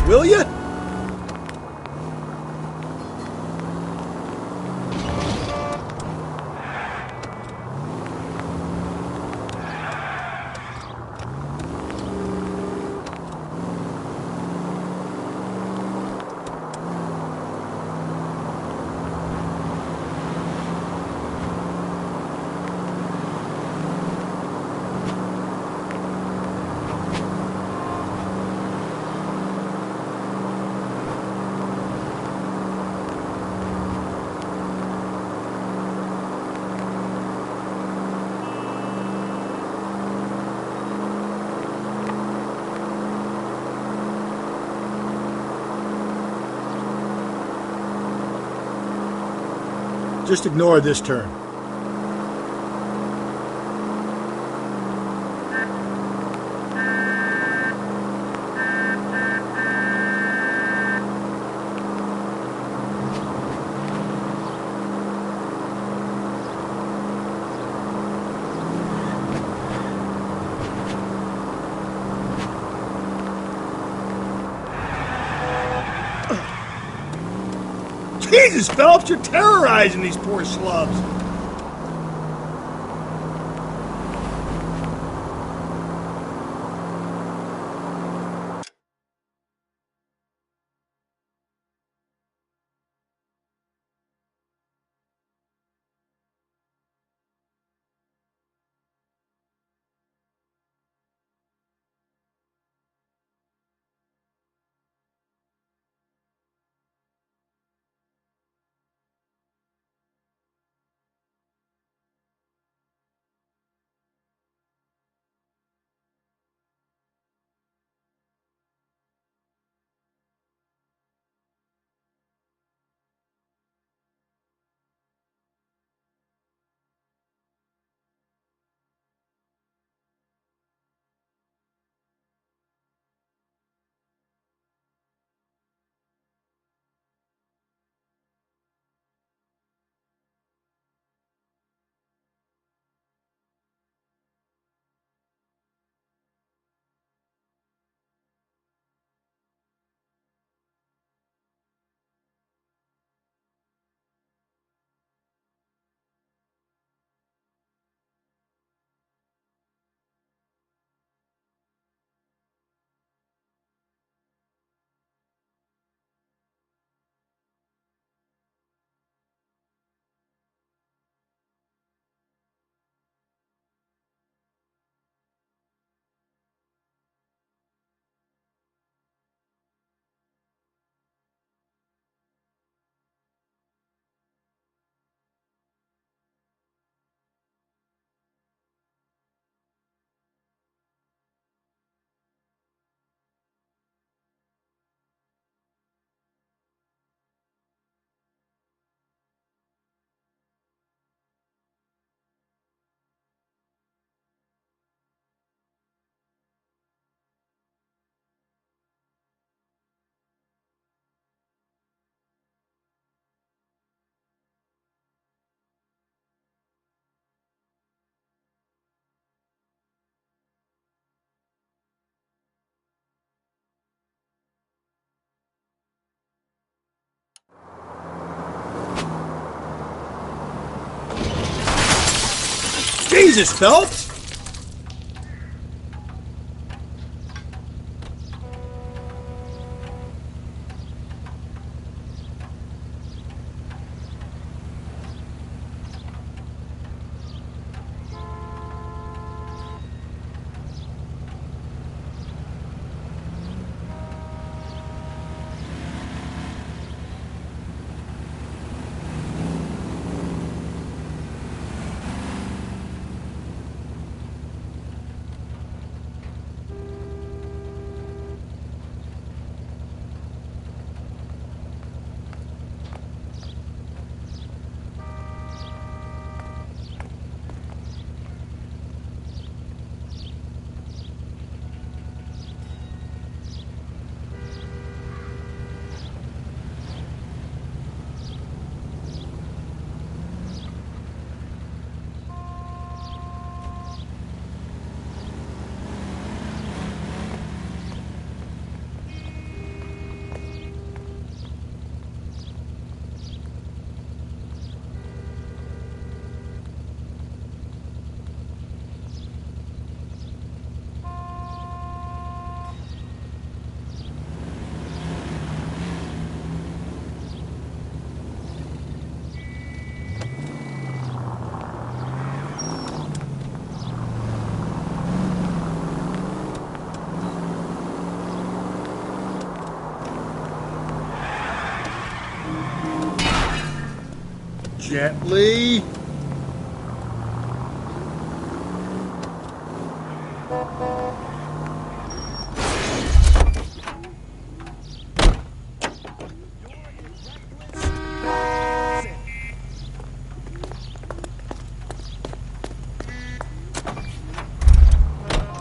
will you? Just ignore this turn. Jesus, Phelps, you're terrorizing these poor slubs. Jesus, Phelps! Gently.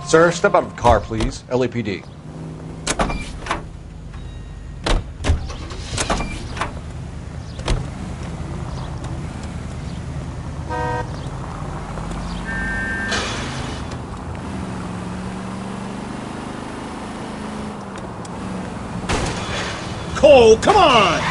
Sir, step out of the car, please. LAPD. Cole, come on!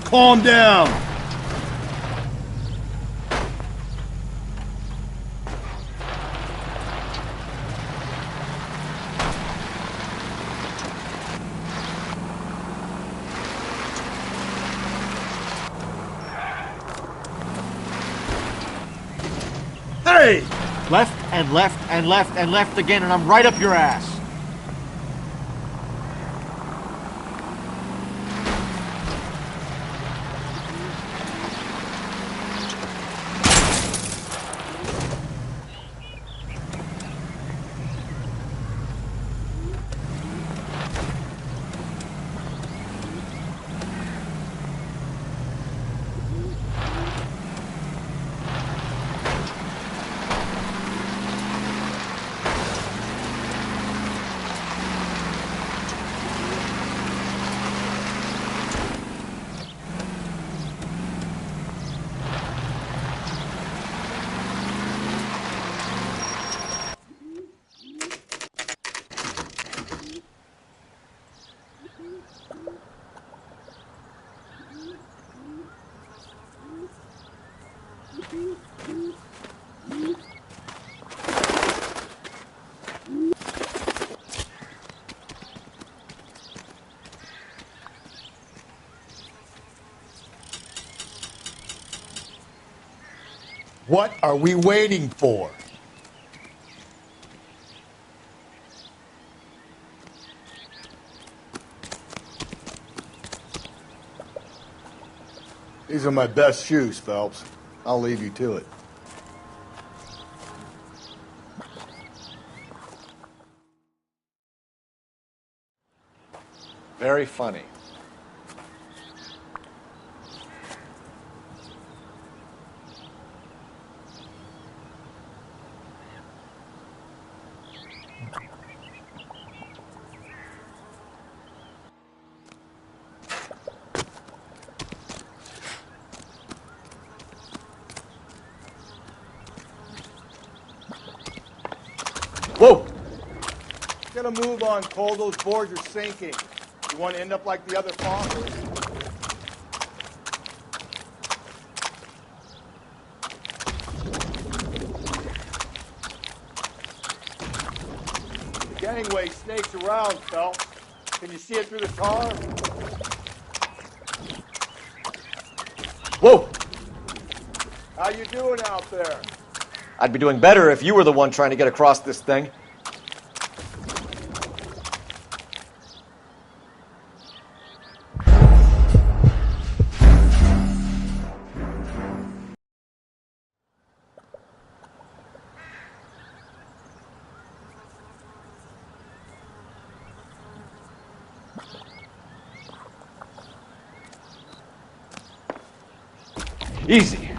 Calm down. Hey! Left and left and left and left again, and I'm right up your ass. What are we waiting for? These are my best shoes, Phelps. I'll leave you to it. Very funny. Whoa! Get a move on, Cole. Those boards are sinking. You want to end up like the other fossils? The gangway snakes around, Phelps. Can you see it through the tar? Whoa! How you doing out there? I'd be doing better if you were the one trying to get across this thing. Easy.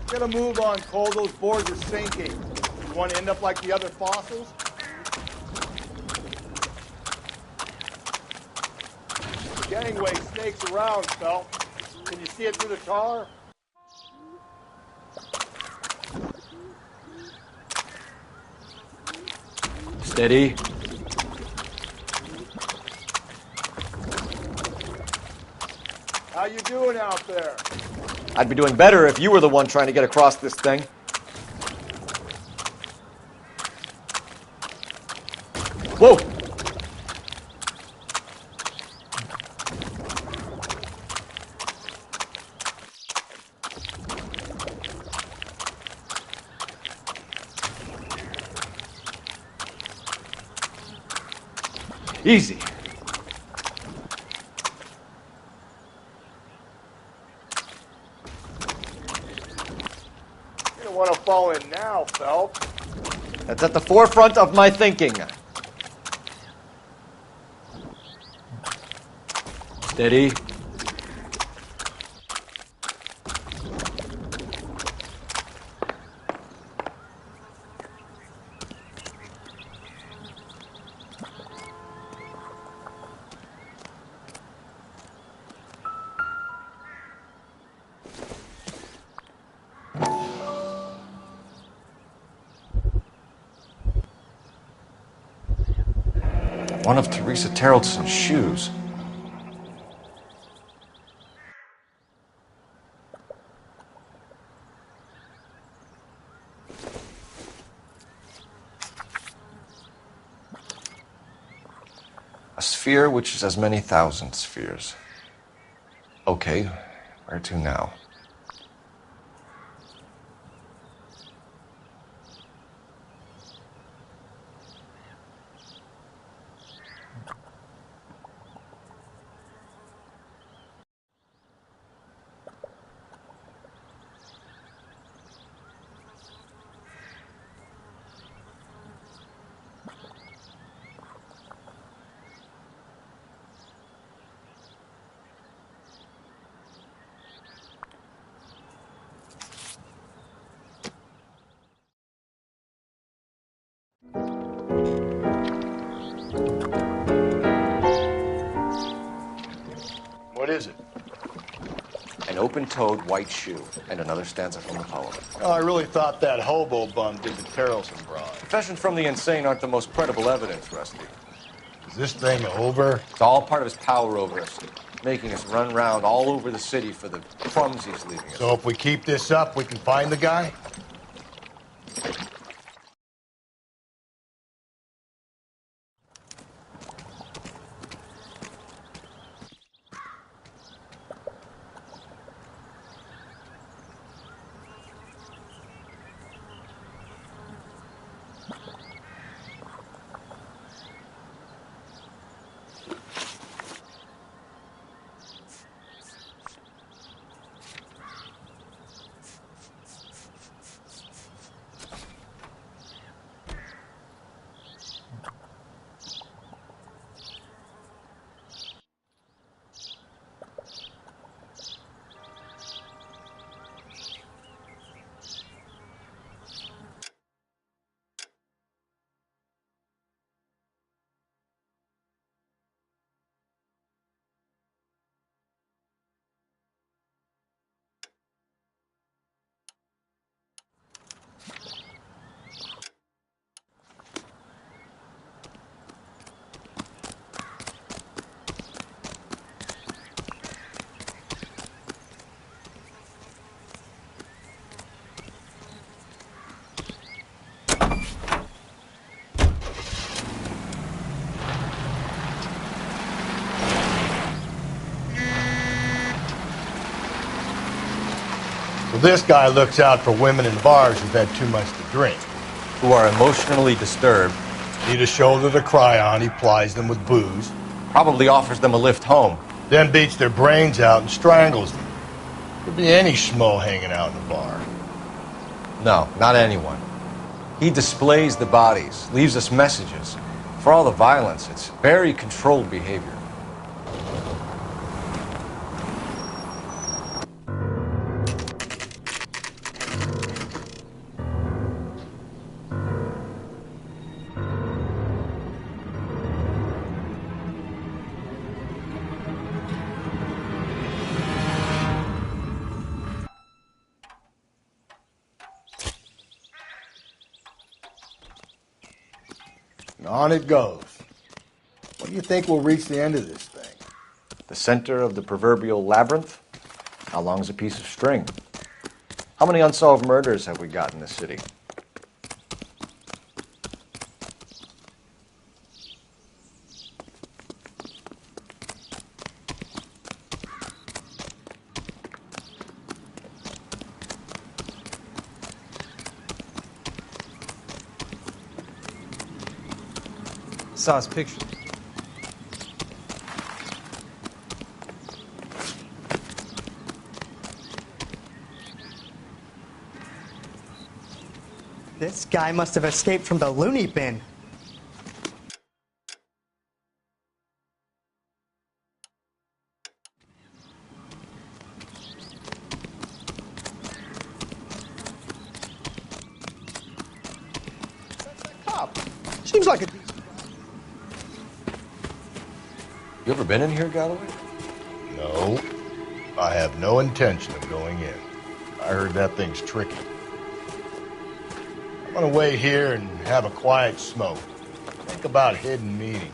Get a move on, Cole. Those boards are sinking. You want to end up like the other fossils? The gangway snakes around, Phelps. Can you see it through the tar? Steady. How you doing out there? I'd be doing better if you were the one trying to get across this thing. Whoa! Easy. You don't want to fall in now, Phelps. That's at the forefront of my thinking. Steady. One of Teresa Terrelson's shoes. A sphere which is as many thousand spheres. Okay, where to now? What is it? An open-toed white shoe, and another stanza from the poem. Oh, I really thought that hobo bum did the Terrelson broad. Confessions from the insane aren't the most credible evidence, Rusty. Is this thing over? It's all part of his power over us, making us run around all over the city for the crumbs he's leaving us. So if we keep this up, we can find the guy? Well, this guy looks out for women in bars who've had too much to drink. Who are emotionally disturbed. Need a shoulder to cry on, he plies them with booze. Probably offers them a lift home. Then beats their brains out and strangles them. Could be any schmo hanging out in a bar. No, not anyone. He displays the bodies, leaves us messages. For all the violence, it's very controlled behavior. And on it goes. When do you think we'll reach the end of this thing? The center of the proverbial labyrinth? How long's a piece of string? How many unsolved murders have we got in this city? Saw his picture. This guy must have escaped from the loony bin. Cop. Seems like a decent guy. You ever been in here, Galloway? No, I have no intention of going in. I heard that thing's tricky. I'm gonna wait here and have a quiet smoke. Think about hidden meetings.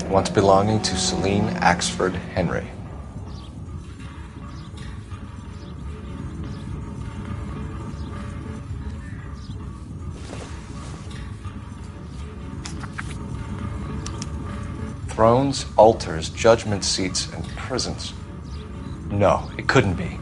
Once belonging to Celine Axford Henry. Thrones, altars, judgment seats, and prisons. No, it couldn't be.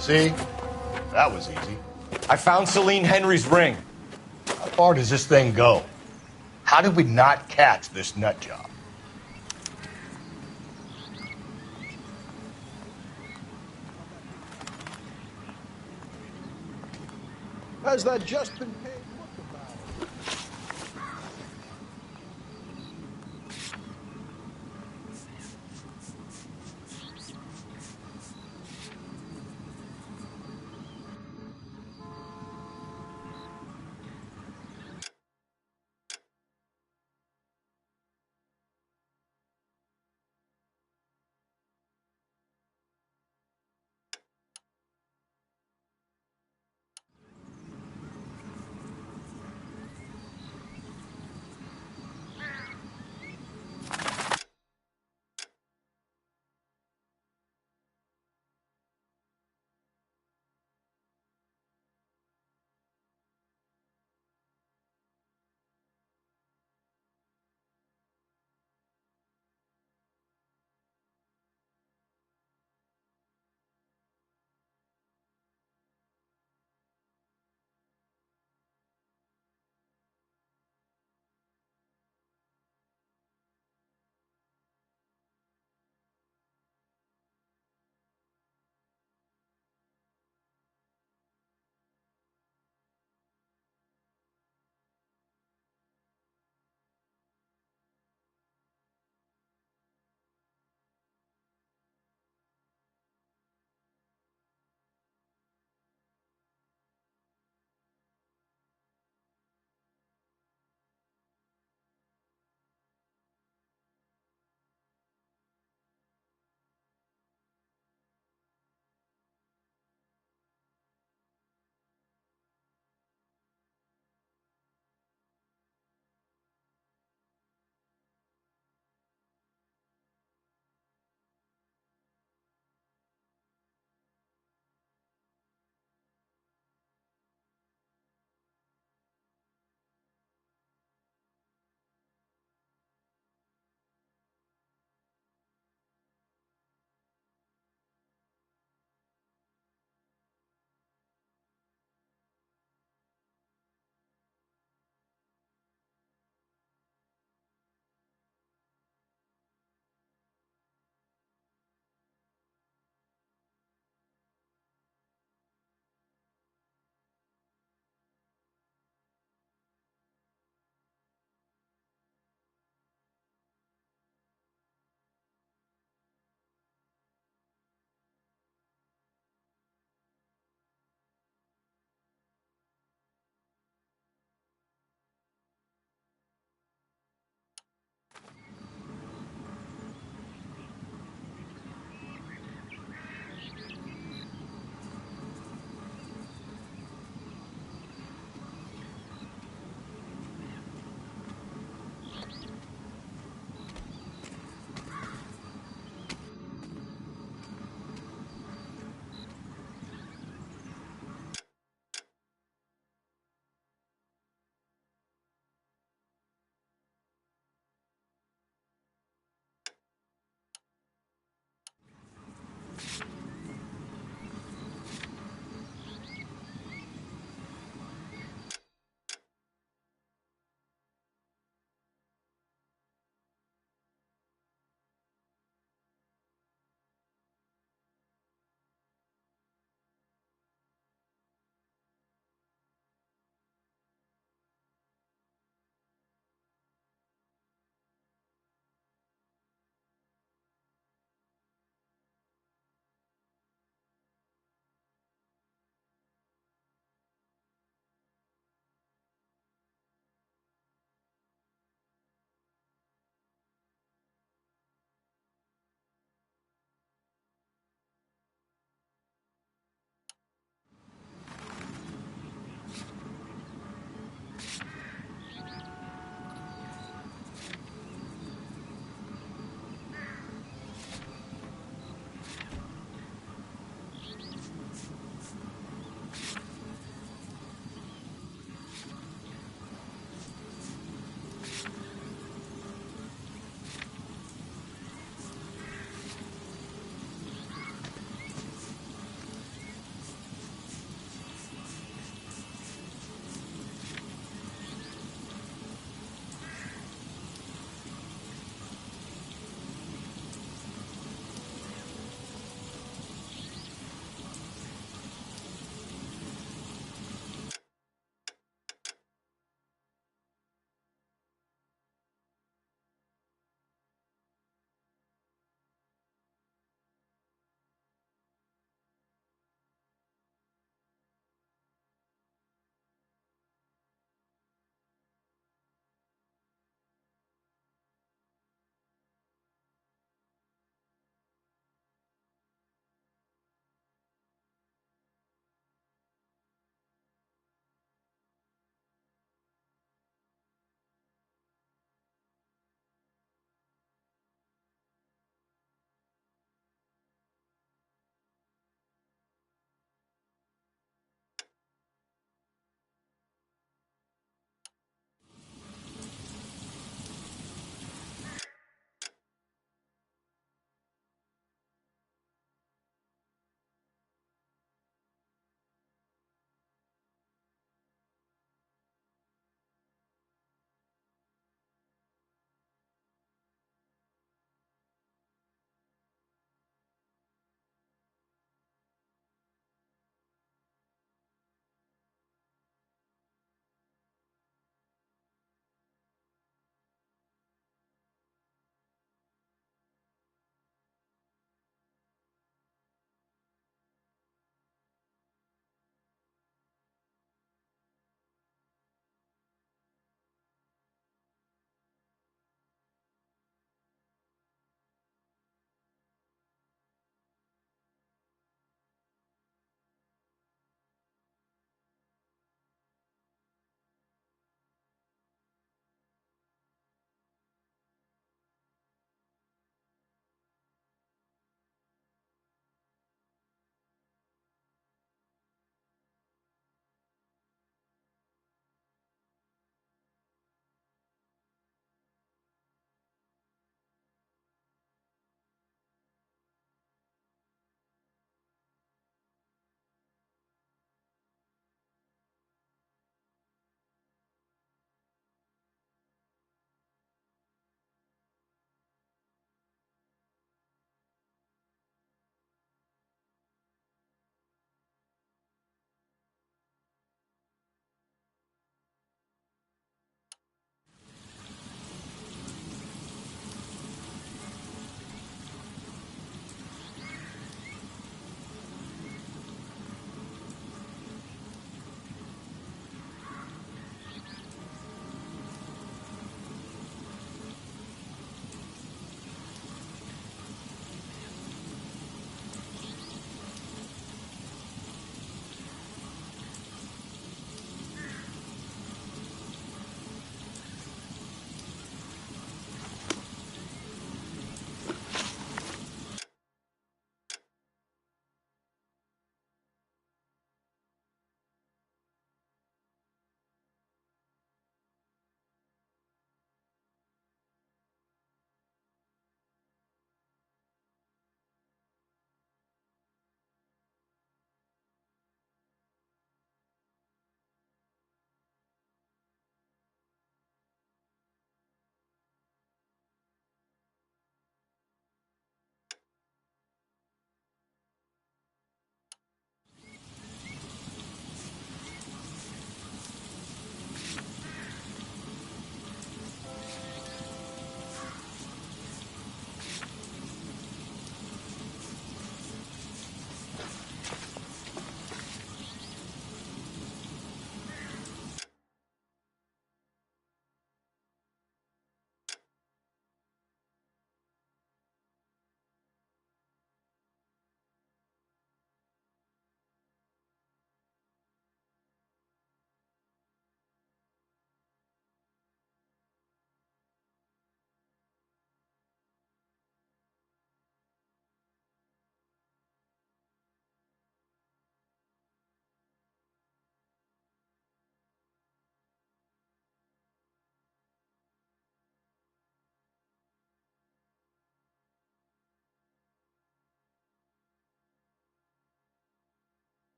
See? That was easy. I found Celine Henry's ring. How far does this thing go? How did we not catch this nut job? Has that just been paid? Look about it.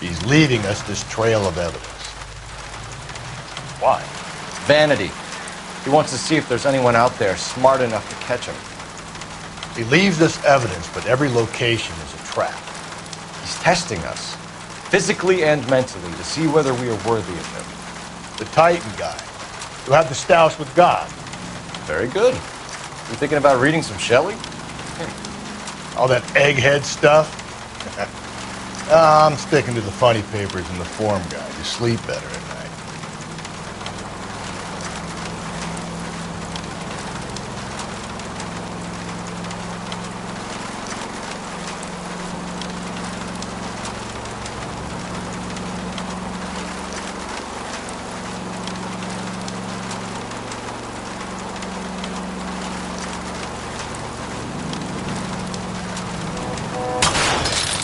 He's leaving us this trail of evidence. Why? Vanity. He wants to see if there's anyone out there smart enough to catch him. He leaves us evidence, but every location is a trap. He's testing us, physically and mentally, to see whether we are worthy of him. The Titan guy, who had the stoush with God. Very good. You thinking about reading some Shelley? All that egghead stuff. I'm sticking to the funny papers and the form guide. You sleep better at night.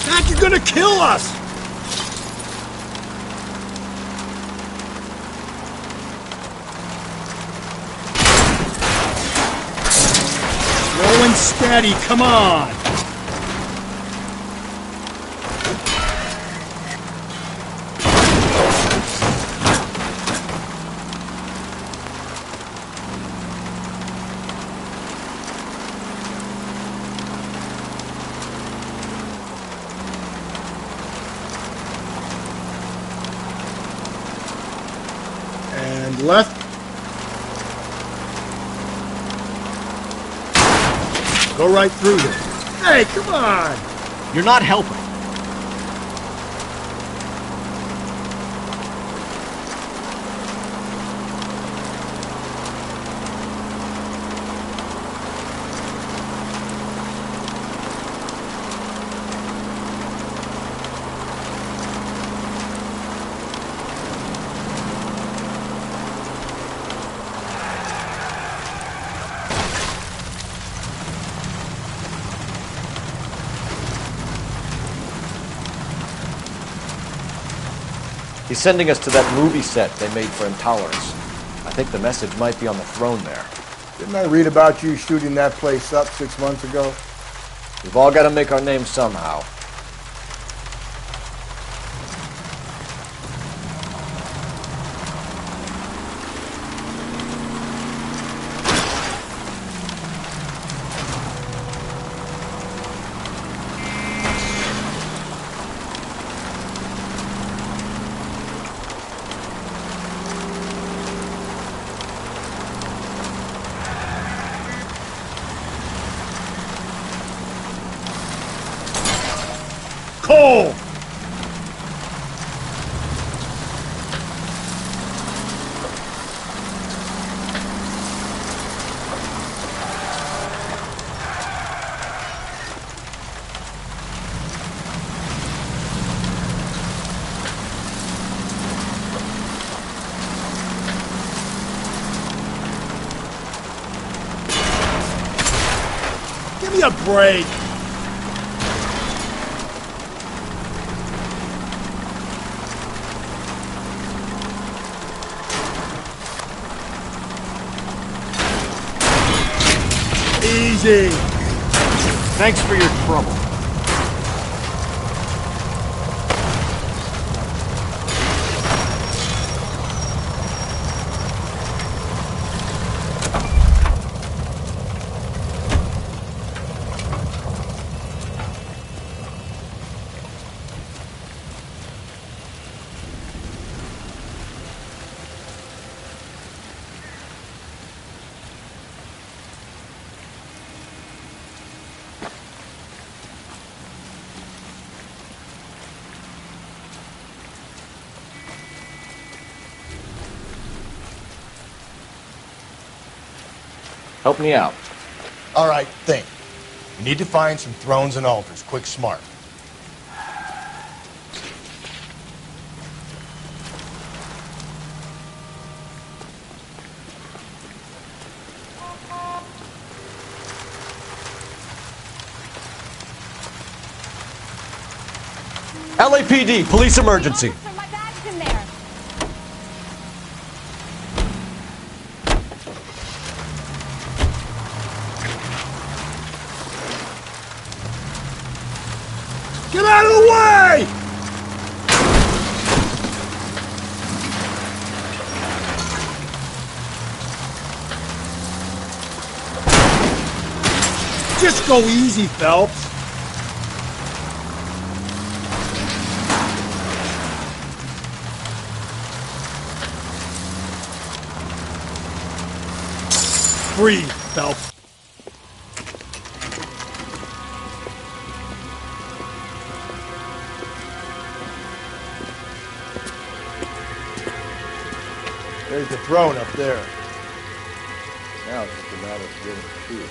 God, you're gonna kill us! Slow and steady, come on! And left. Go right through there. Hey, come on! You're not helping. He's sending us to that movie set they made for Intolerance. I think the message might be on the throne there. Didn't I read about you shooting that place up 6 months ago? We've all got to make our names somehow. Cole! Give me a break! Easy! Thanks for your trouble. Help me out. All right, think. We need to find some thrones and altars, quick, smart. LAPD, police emergency. Officer, my bag's in there. Get out of the way! Just go easy, Phelps. Breathe, Phelps. There's the throne up there. Now it's just a matter of getting to it.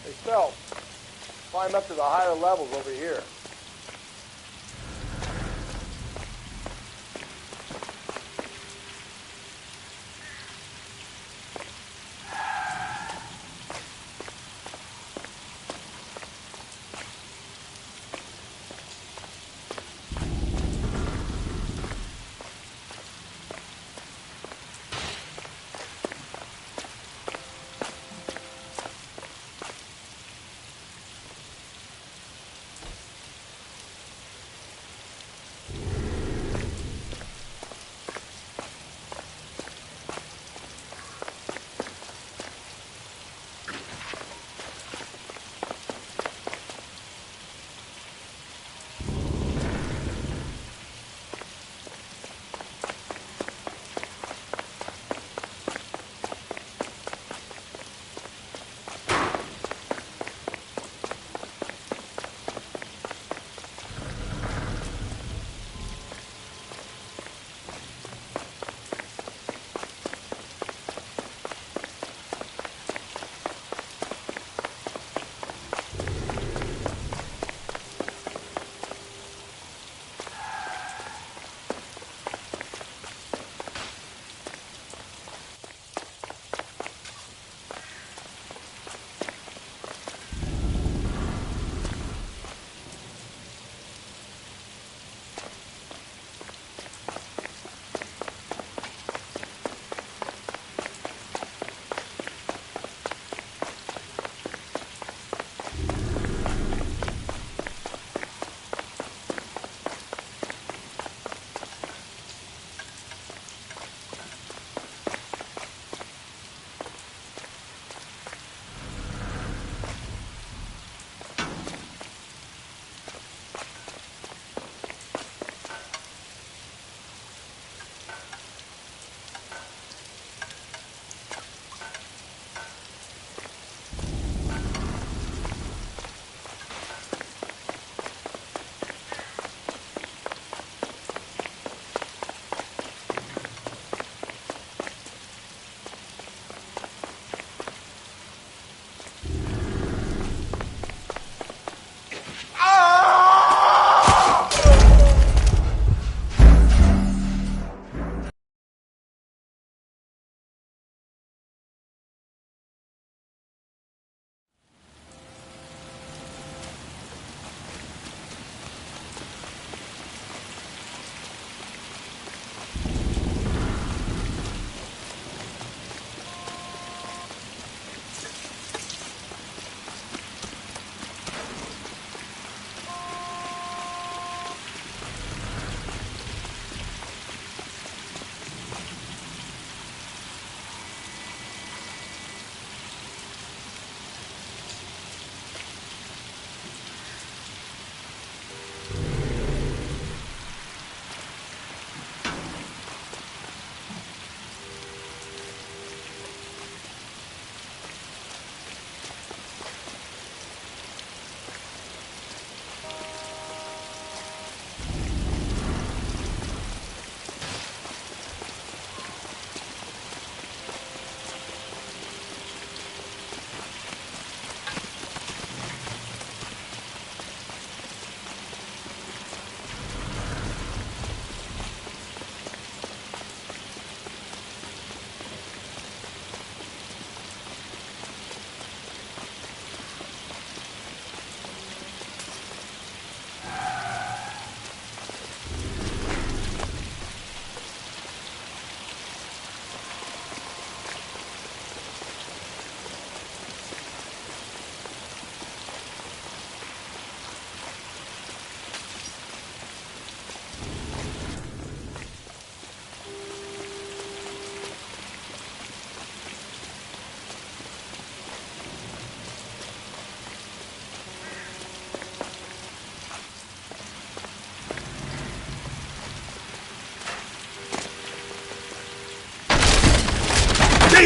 Hey, Phelps, climb up to the higher levels over here.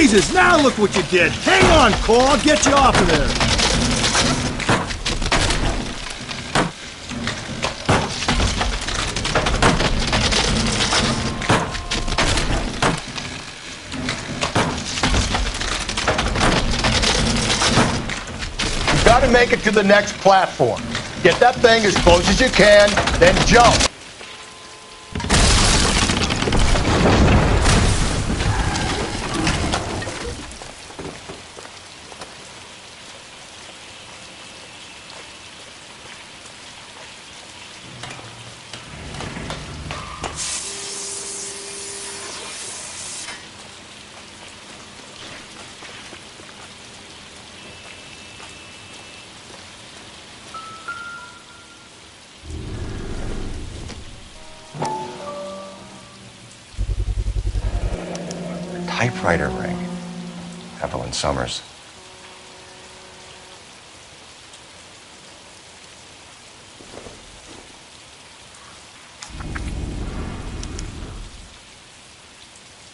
Jesus, now look what you did. Hang on, Cole, I'll get you off of there. You gotta make it to the next platform. Get that thing as close as you can, then jump. Typewriter ring. Evelyn Summers.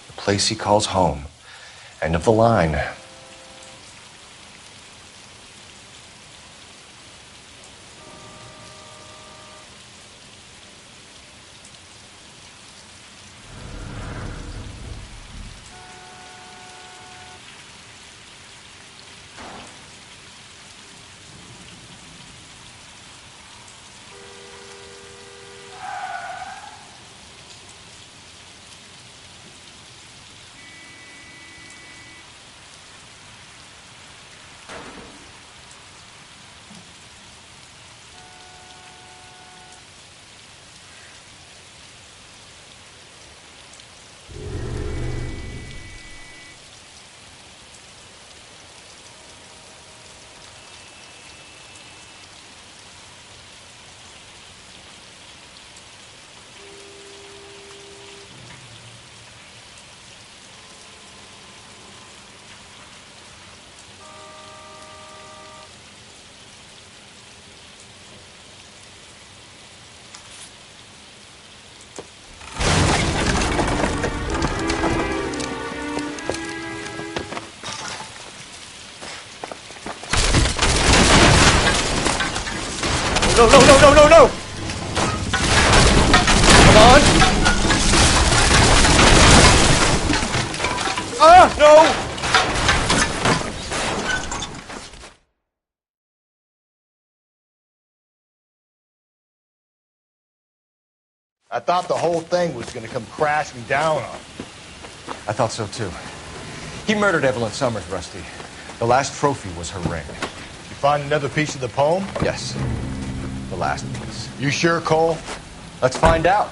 The place he calls home. End of the line. No, no, no, no, no, no! Come on! Ah, no! I thought the whole thing was gonna come crashing down on him. I thought so too. He murdered Evelyn Summers, Rusty. The last trophy was her ring. You find another piece of the poem? Yes. The last piece. You sure, Cole? Let's find out.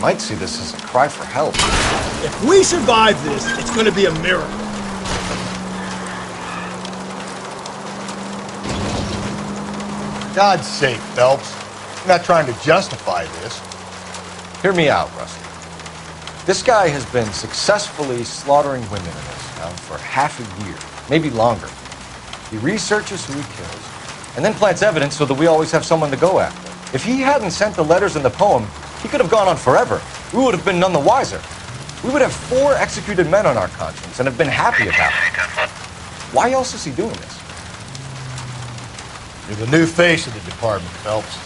might see this as a cry for help. If we survive this, it's going to be a miracle. God's sake, Phelps. I'm not trying to justify this. Hear me out, Rusty. This guy has been successfully slaughtering women in this town for half a year, maybe longer. He researches who he kills, and then plants evidence so that we always have someone to go after. If he hadn't sent the letters and the poem, he could have gone on forever. We would have been none the wiser. We would have 4 executed men on our conscience and have been happy about it. Why else is he doing this? You're the new face of the department, Phelps.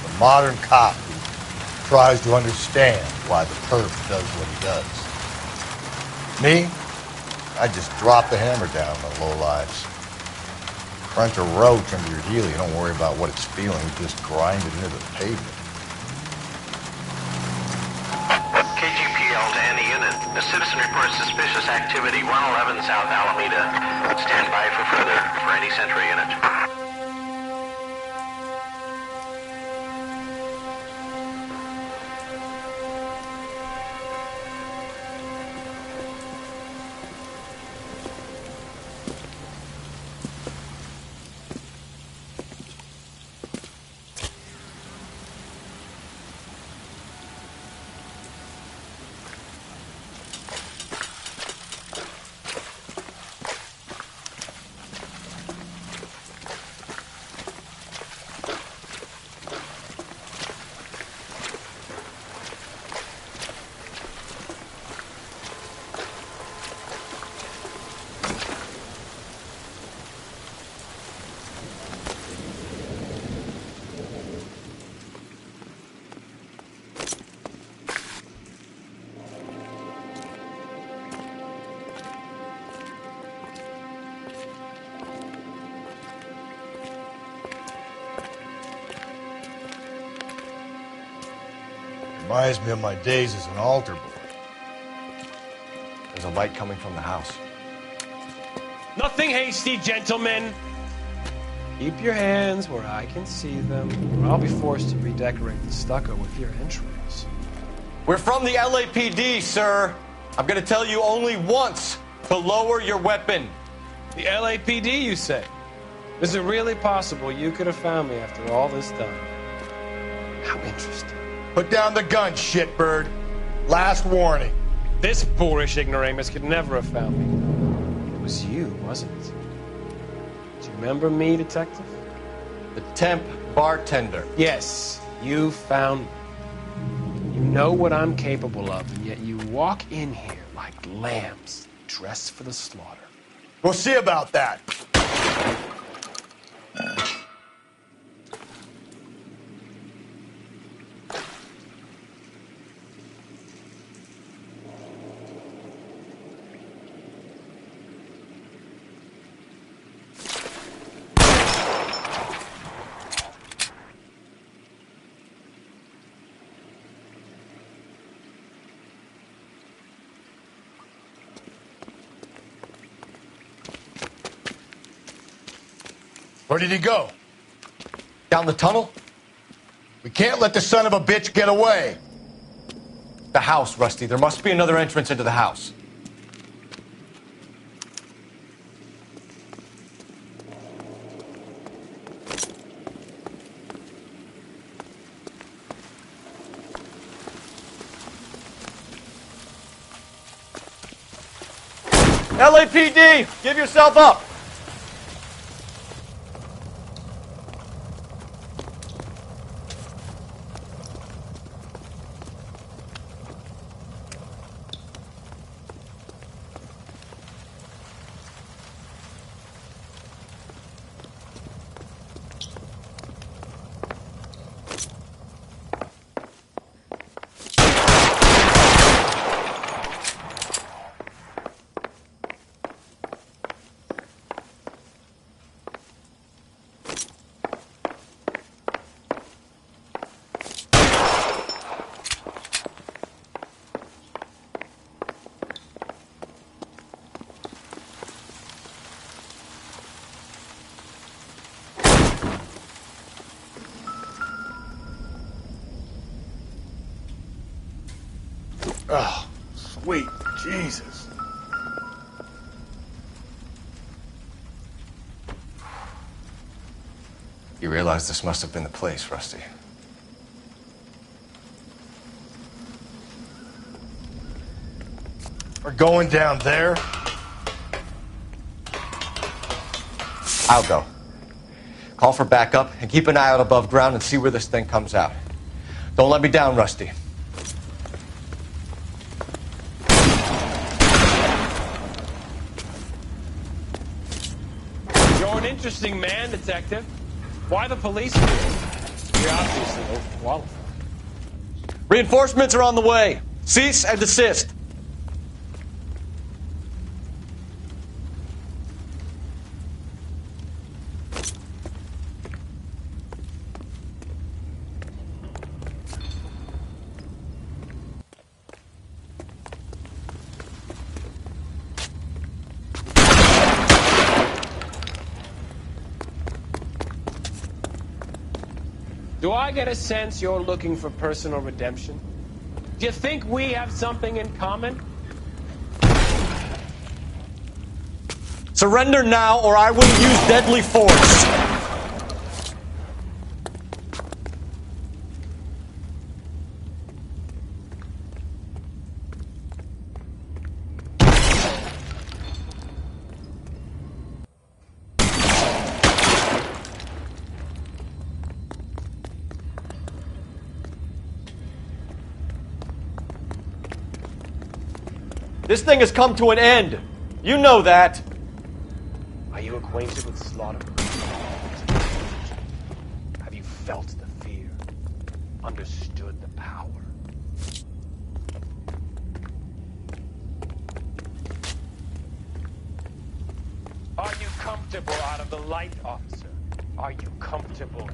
The modern cop who tries to understand why the perp does what he does. Me? I just drop the hammer down on the lowlives. Crunch a roach under your heel, you don't worry about what it's feeling, you just grind it into the pavement. KGPL to any unit. A citizen reports suspicious activity 111 South Alameda. Stand by for further for any Central unit. Reminds me of my days as an altar boy. There's a light coming from the house. Nothing hasty, gentlemen. Keep your hands where I can see them, or I'll be forced to redecorate the stucco with your entrails. We're from the LAPD, sir. I'm gonna tell you only once to lower your weapon. The LAPD, you say? Is it really possible you could have found me after all this time? How interesting. Put down the gun, shitbird. Last warning. This boorish ignoramus could never have found me. It was you, wasn't it? Do you remember me, detective? The temp bartender. Yes, you found me. You know what I'm capable of, and yet you walk in here like lambs dressed for the slaughter. We'll see about that. Where did he go? Down the tunnel? We can't let the son of a bitch get away. The house, Rusty. There must be another entrance into the house. LAPD! Give yourself up! Oh, sweet Jesus. You realize this must have been the place, Rusty. We're going down there. I'll go. Call for backup and keep an eye out above ground and see where this thing comes out. Don't let me down, Rusty. You're an interesting man, Detective. Why the police here? You're obviously overqualified. Reinforcements are on the way. Cease and desist. Do I get a sense you're looking for personal redemption? Do you think we have something in common? Surrender now, or I will use deadly force. This thing has come to an end. You know that. Are you acquainted with slaughter? Have you felt the fear? Understood the power? Are you comfortable out of the light, officer? Are you comfortable?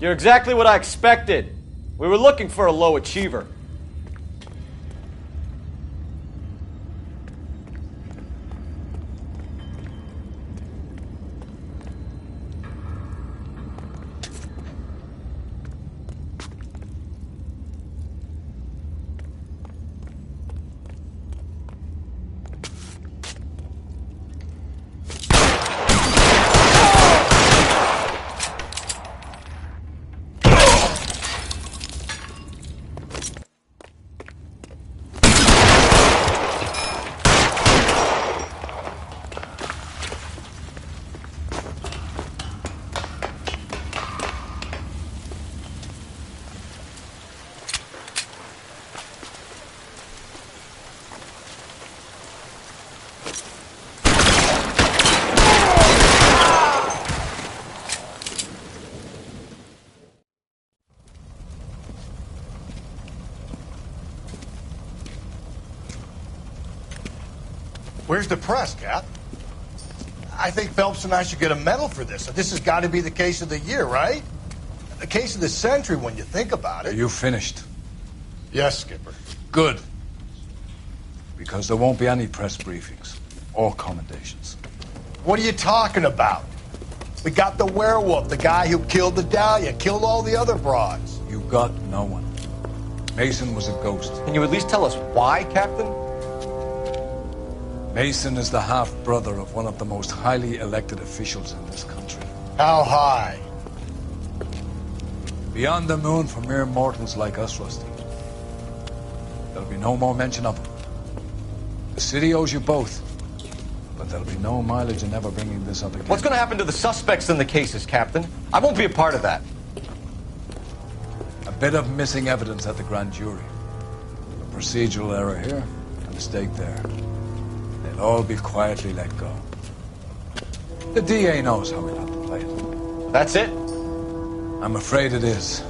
You're exactly what I expected. We were looking for a low achiever. Where's the press, Cap? I think Phelps and I should get a medal for this. This has got to be the case of the year, right? The case of the century when you think about it. Are you finished? Yes, Skipper. Good. Because there won't be any press briefings or commendations. What are you talking about? We got the werewolf, the guy who killed the Dahlia, killed all the other broads. You got no one. Mason was a ghost. Can you at least tell us why, Captain? Mason is the half-brother of one of the most highly elected officials in this country. How high? Beyond the moon for mere mortals like us, Rusty. There'll be no more mention of him. The city owes you both. But there'll be no mileage in ever bringing this up again. What's going to happen to the suspects in the cases, Captain? I won't be a part of that. A bit of missing evidence at the grand jury. A procedural error here, a mistake there. They'll all be quietly let go. The DA knows how we'll have to play it. That's it? I'm afraid it is.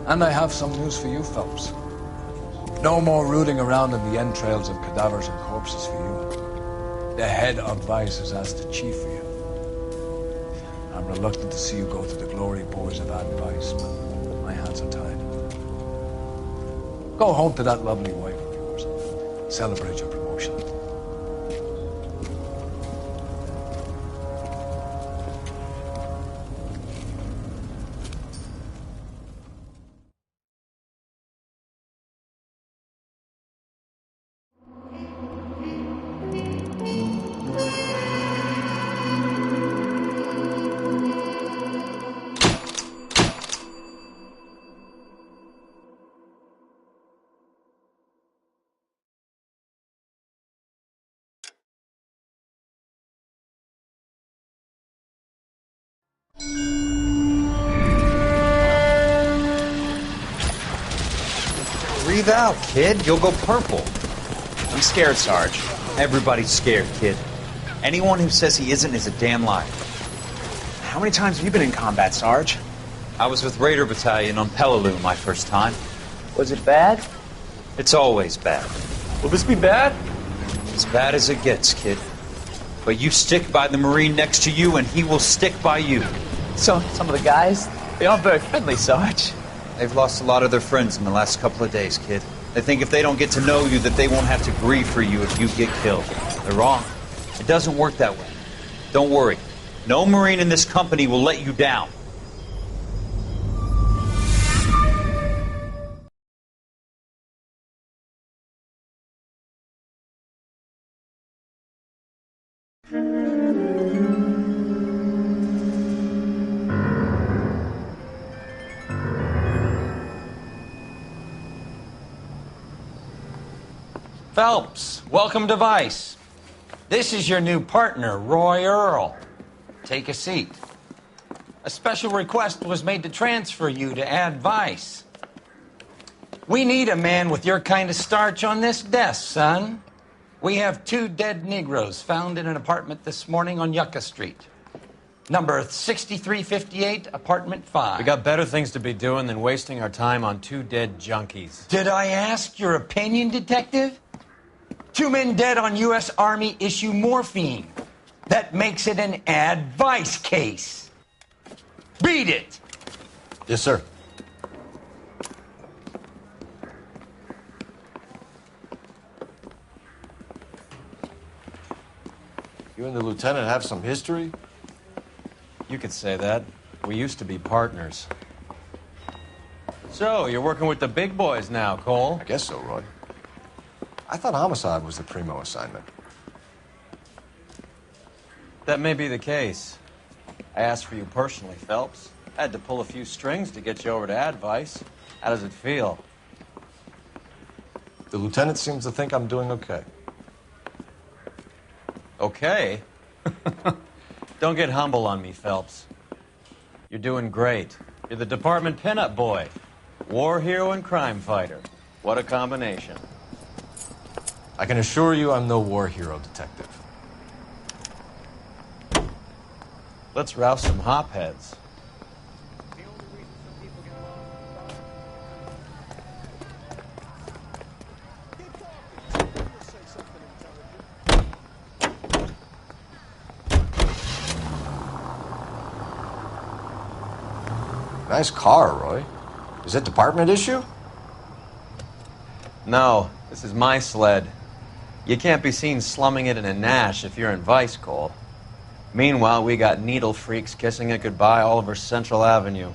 And I have some news for you, Phelps. No more rooting around in the entrails of cadavers and corpses for you. The head of Vice has asked the chief for you. I'm reluctant to see you go to the glory boys of advice, but my hands are tied. Go home to that lovely wife of yours. Celebrate your promotion. Breathe out, kid. You'll go purple. I'm scared, Sarge. Everybody's scared, kid. Anyone who says he isn't is a damn liar. How many times have you been in combat, Sarge? I was with Raider Battalion on Peleliu my first time. Was it bad? It's always bad. Will this be bad? As bad as it gets, kid. But you stick by the Marine next to you, and he will stick by you. So, some of the guys, they aren't very friendly, Sarge. They've lost a lot of their friends in the last couple of days, kid. They think if they don't get to know you, that they won't have to grieve for you if you get killed. They're wrong. It doesn't work that way. Don't worry. No Marine in this company will let you down. Phelps, welcome to Vice. This is your new partner, Roy Earl. Take a seat. A special request was made to transfer you to Ad Vice. We need a man with your kind of starch on this desk, son. We have 2 dead Negroes found in an apartment this morning on Yucca Street. Number 6358, apartment 5. We got better things to be doing than wasting our time on 2 dead junkies. Did I ask your opinion, detective? 2 men dead on U.S. Army issue morphine. That makes it an Ad Vice case. Beat it! Yes, sir. You and the lieutenant have some history? You could say that. We used to be partners. So, you're working with the big boys now, Cole? I guess so, Roy. I thought homicide was the primo assignment. That may be the case. I asked for you personally, Phelps. I had to pull a few strings to get you over to Advice. How does it feel? The lieutenant seems to think I'm doing okay. Okay? Don't get humble on me, Phelps. You're doing great. You're the department pinup boy. War hero and crime fighter. What a combination. I can assure you I'm no war hero, detective. Let's rouse some hopheads. Nice car, Roy. Is it department issue? No, this is my sled. You can't be seen slumming it in a Nash if you're in Vice, Cole. Meanwhile, we got needle freaks kissing it goodbye all over Central Avenue.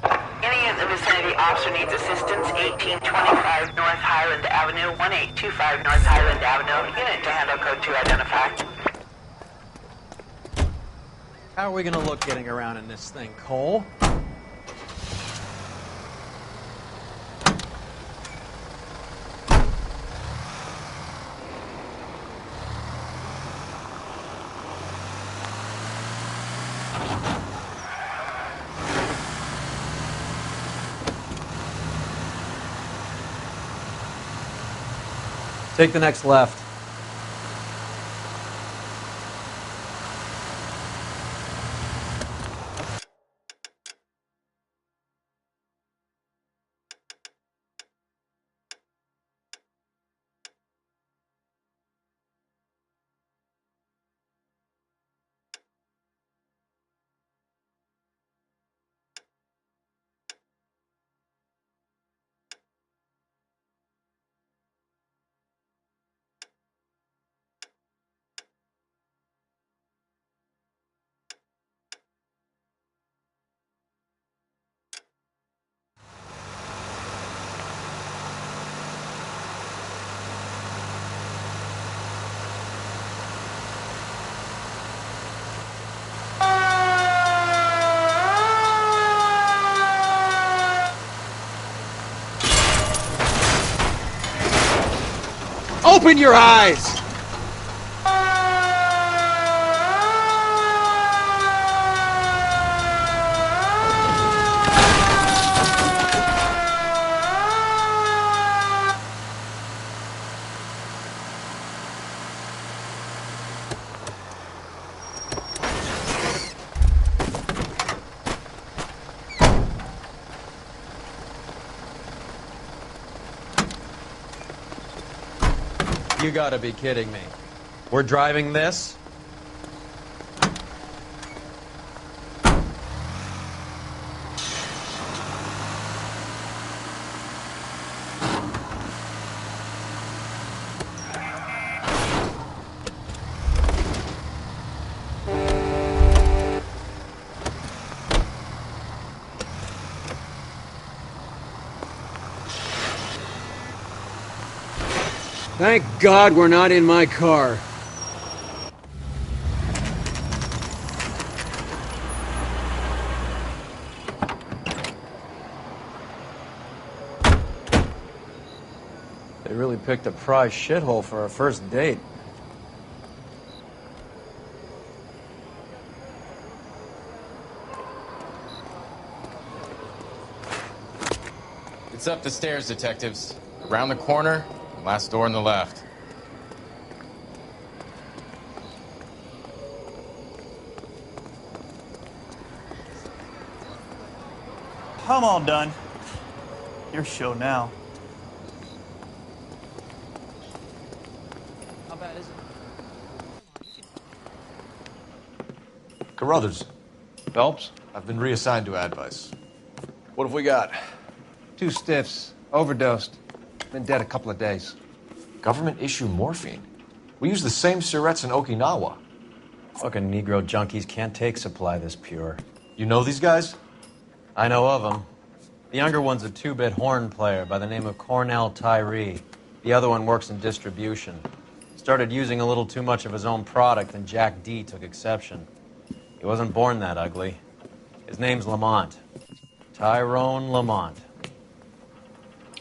Any in the vicinity officer needs assistance, 1825 North Highland Avenue, 1825 North Highland Avenue. Unit to handle code 2 identified. How are we gonna look getting around in this thing, Cole? Take the next left. Open your eyes! You gotta be kidding me. We're driving this? Thank God we're not in my car. They really picked a prize shithole for our first date. It's up the stairs, detectives. Around the corner, last door on the left. I'm all done. Your show now. How bad is it? Carruthers. Phelps? I've been reassigned to advice. What have we got? 2 stiffs. Overdosed. Been dead a couple of days. Government issue morphine. We use the same syrettes in Okinawa. Fucking Negro junkies can't take supply this pure. You know these guys? I know of them. The younger one's a 2-bit horn player by the name of Cornell Tyree. The other one works in distribution. Started using a little too much of his own product, and Jack D took exception. He wasn't born that ugly. His name's Lamont. Tyrone Lamont.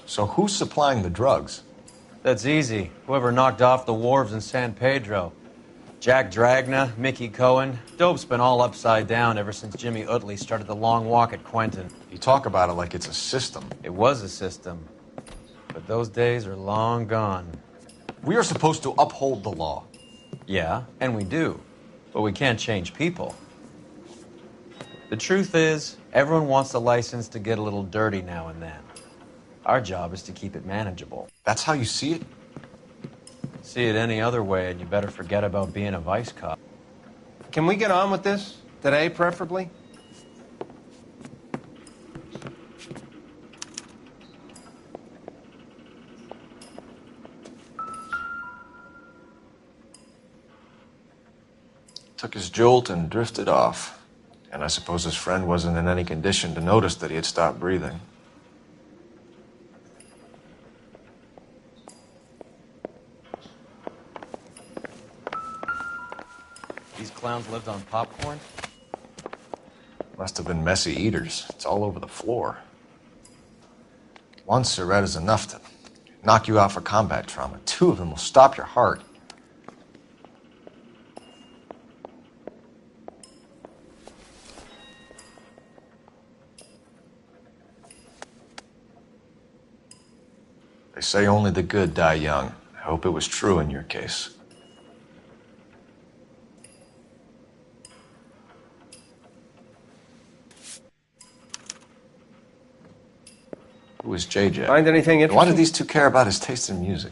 So who's supplying the drugs? That's easy. Whoever knocked off the wharves in San Pedro. Jack Dragna, Mickey Cohen. Dope's been all upside down ever since Jimmy Utley started the long walk at Quentin. You talk about it like it's a system. It was a system. But those days are long gone. We are supposed to uphold the law. Yeah, and we do. But we can't change people. The truth is, everyone wants a license to get a little dirty now and then. Our job is to keep it manageable. That's how you see it? See it any other way, and you better forget about being a vice cop. Can we get on with this? Today, preferably? Took his jolt and drifted off. And I suppose his friend wasn't in any condition to notice that he had stopped breathing. These clowns lived on popcorn? Must have been messy eaters. It's all over the floor. One cigarette is enough to knock you out for combat trauma. 2 of them will stop your heart. They say only the good die young. I hope it was true in your case. Who is JJ? Find anything interesting? Why do these 2 care about his taste in music?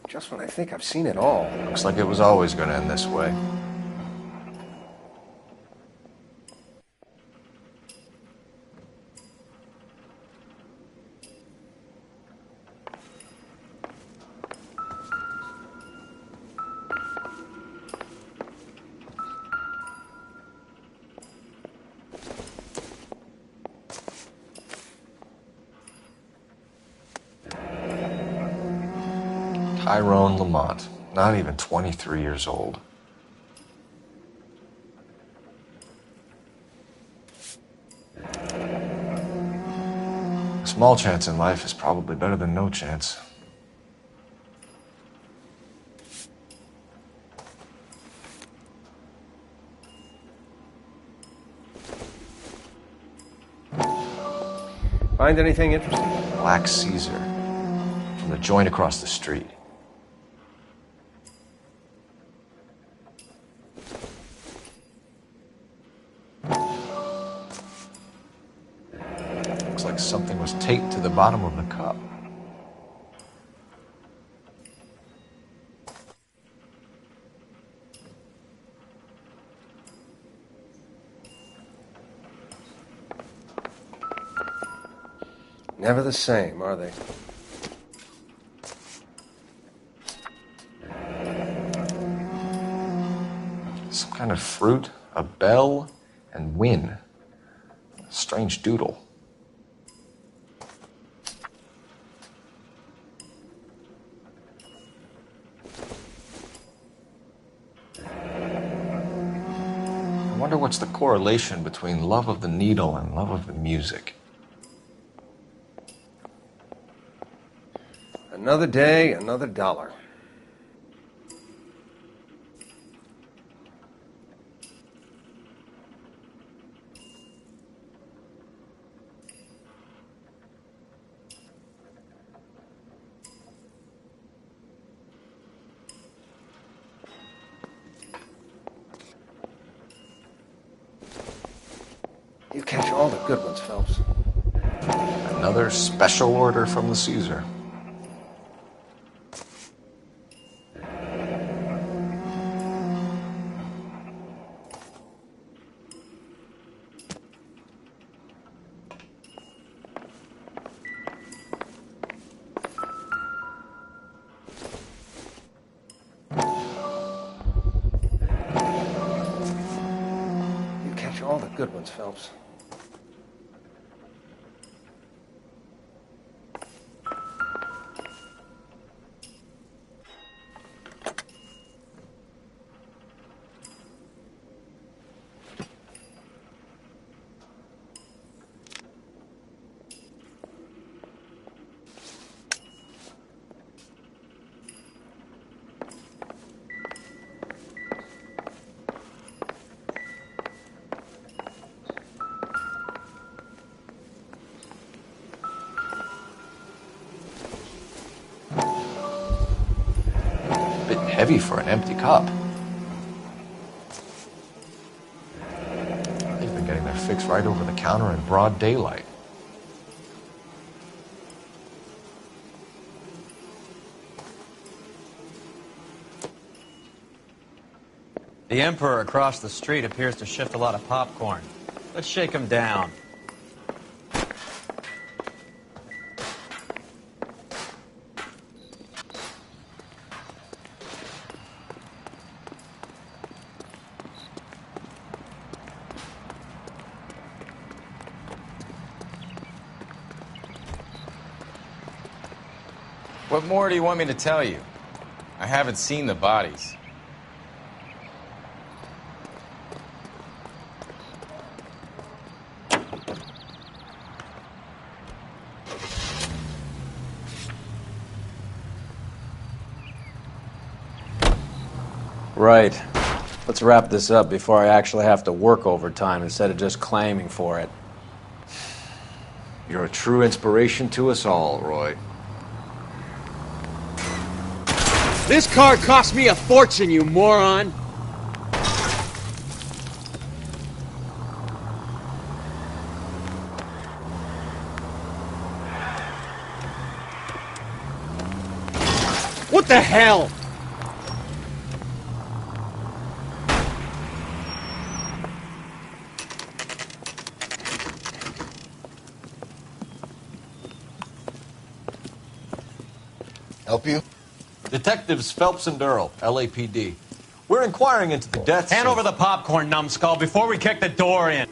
Just when I think I've seen it all. Looks like it was always going to end this way. Tyrone Lamont, not even 23 years old. A small chance in life is probably better than no chance. Find anything interesting? Black Caesar, from the joint across the street. Looks like something was taped to the bottom of the cup. Never the same, are they? Some kind of fruit, a bell, and win. Strange doodle. I wonder what's the correlation between love of the needle and love of the music. Another day, another dollar. good ones, Phelps. Another special order from the Caesar. You catch all the good ones, Phelps. Bit heavy for an empty cup. They've been getting their fix right over the counter in broad daylight. The Emperor across the street appears to shift a lot of popcorn. Let's shake him down. What more do you want me to tell you? I haven't seen the bodies. Right. Let's wrap this up before I actually have to work overtime instead of just claiming for it. You're a true inspiration to us all, Roy. This car cost me a fortune, you moron! What the hell? Help you? Detectives Phelps and Earl, LAPD. We're inquiring into the deaths. Hand over the popcorn, numbskull, before we kick the door in.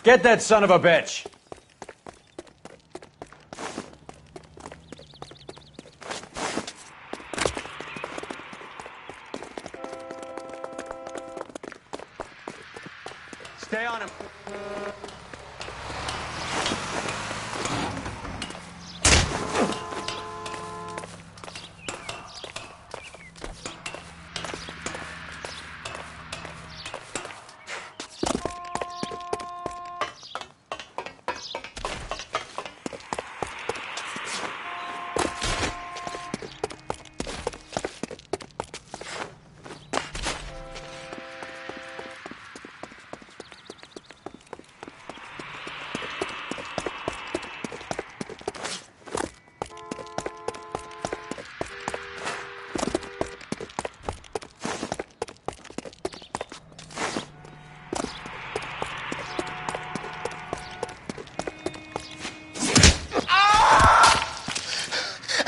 Get that son of a bitch! Stay on him.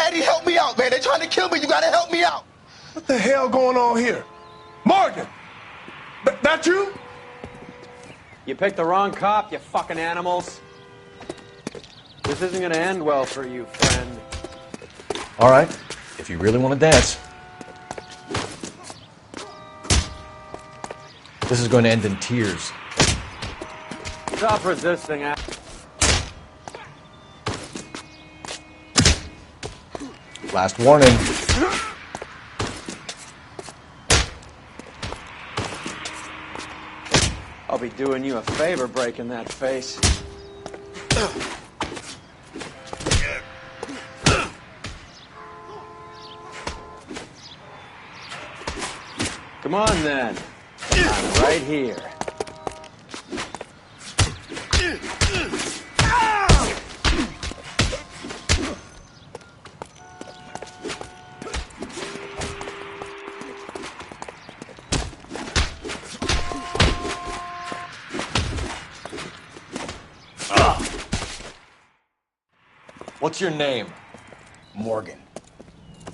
Eddie, help me out, man. They're trying to kill me. You gotta help me out. What the hell going on here? Morgan! That you? You picked the wrong cop, you fucking animals. This isn't gonna end well for you, friend. All right, if you really want to dance. This is going to end in tears. Stop resisting, Last warning. I'll be doing you a favor breaking that face. Come on, then. I'm right here. What's your name? Morgan.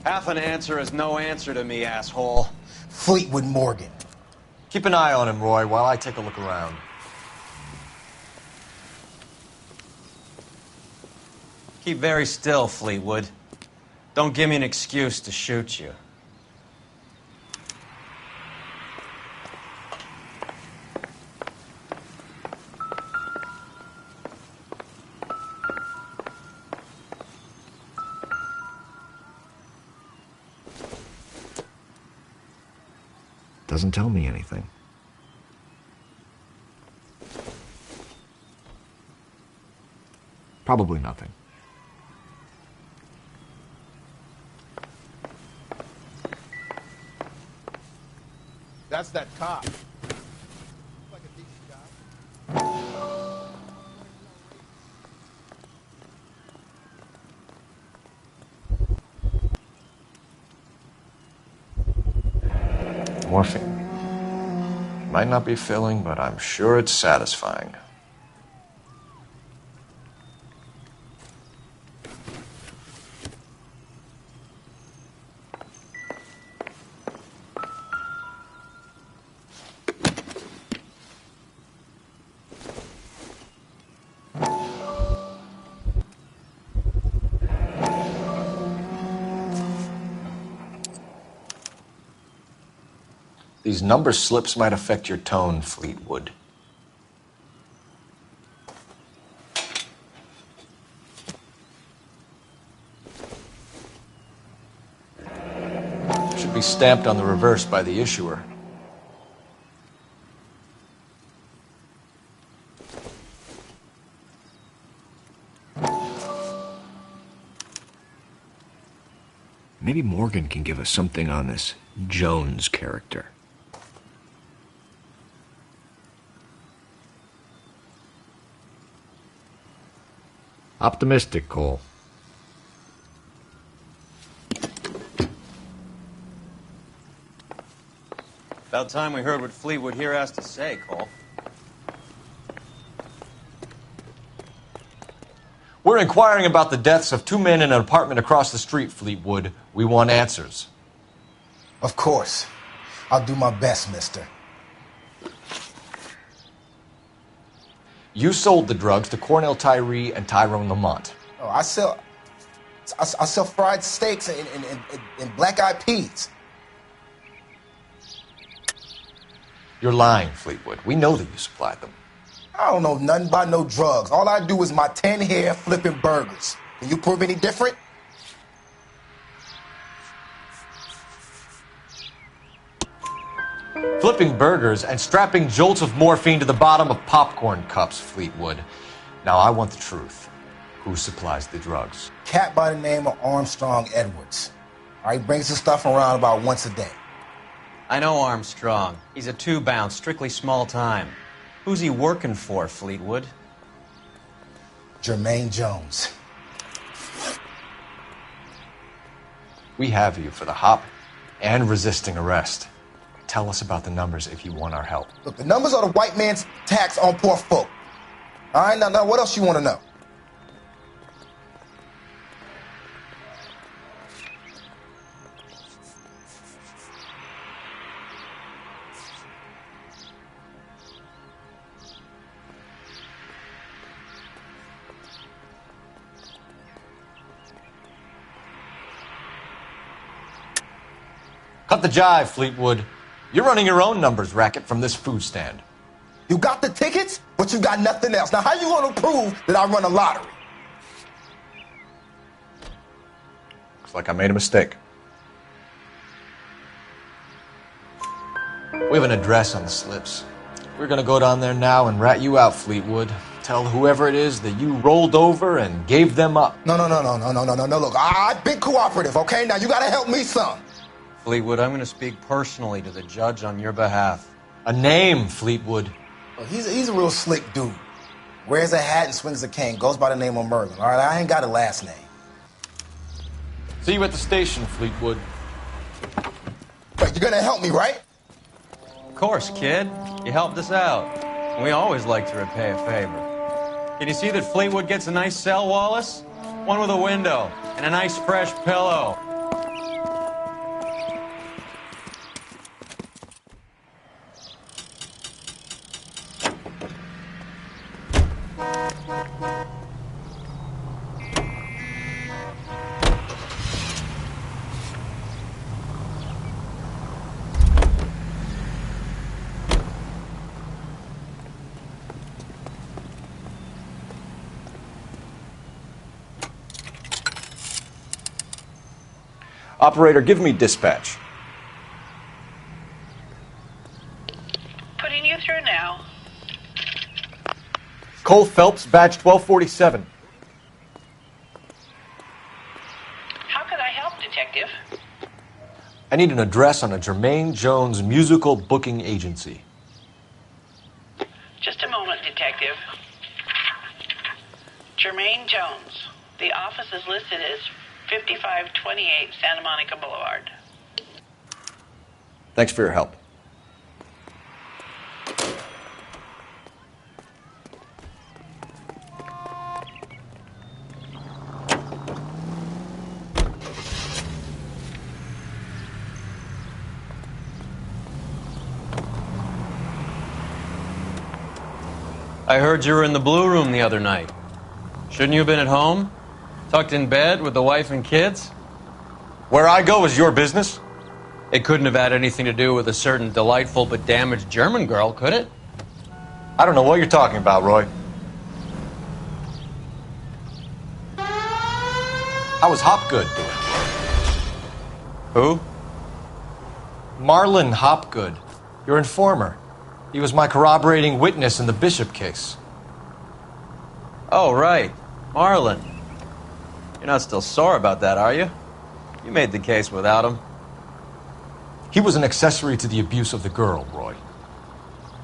Half an answer is no answer to me, asshole. Fleetwood Morgan. Keep an eye on him, Roy, while I take a look around. Keep very still, Fleetwood. Don't give me an excuse to shoot you. Doesn't tell me anything. Probably nothing. That's that cop. Like a decent guy. Morphine. Might not be filling, but I'm sure it's satisfying. These number slips might affect your tone, Fleetwood. Should be stamped on the reverse by the issuer. Maybe Morgan can give us something on this Jones character. Optimistic, Cole. About time we heard what Fleetwood here has to say, Cole. We're inquiring about the deaths of 2 men in an apartment across the street, Fleetwood. We want answers. Of course. I'll do my best, mister. You sold the drugs to Cornell Tyree and Tyrone Lamont. Oh, I sell fried steaks and black-eyed peas. You're lying, Fleetwood. We know that you supplied them. I don't know nothing about no drugs. All I do is my 10 hair flipping burgers. Can you prove any different? Flipping burgers and strapping jolts of morphine to the bottom of popcorn cups, Fleetwood. Now, I want the truth. Who supplies the drugs? Cat by the name of Armstrong Edwards. All right, brings the stuff around about once a day. I know Armstrong. He's a two-bounce, strictly small time. Who's he working for, Fleetwood? Jermaine Jones. We have you for the hop and resisting arrest. Tell us about the numbers if you want our help. Look, the numbers are the white man's tax on poor folk. All right, now what else you want to know? Cut the jive, Fleetwood. You're running your own numbers racket from this food stand. You got the tickets, but you got nothing else. Now, how you going to prove that I run a lottery? Looks like I made a mistake. We have an address on the slips. We're gonna go down there now and rat you out, Fleetwood. Tell whoever it is that you rolled over and gave them up. No. Look, I've been cooperative, okay? Now, you got to help me some. Fleetwood, I'm going to speak personally to the judge on your behalf. A name, Fleetwood. Well, he's a real slick dude. Wears a hat and swings a cane. Goes by the name of Merlin. All right, I ain't got a last name. See you at the station, Fleetwood. But you're gonna help me, right? Of course, kid. You helped us out. We always like to repay a favor. Can you see that Fleetwood gets a nice cell, Wallace? One with a window and a nice fresh pillow. Operator, give me dispatch. Putting you through now. Cole Phelps, badge 1247. How could I help, Detective? I need an address on a Jermaine Jones musical booking agency. Just a moment, Detective. Jermaine Jones. The office is listed as 5528 Santa Monica Boulevard. Thanks for your help. I heard you were in the Blue Room the other night. Shouldn't you have been at home? Tucked in bed with the wife and kids? Where I go is your business? It couldn't have had anything to do with a certain delightful but damaged German girl, could it? I don't know what you're talking about, Roy. How was Hopgood doing? Who? Marlon Hopgood, your informer. He was my corroborating witness in the Bishop case. Oh, right. Marlon. You're not still sore about that, are you? You made the case without him. He was an accessory to the abuse of the girl, Roy.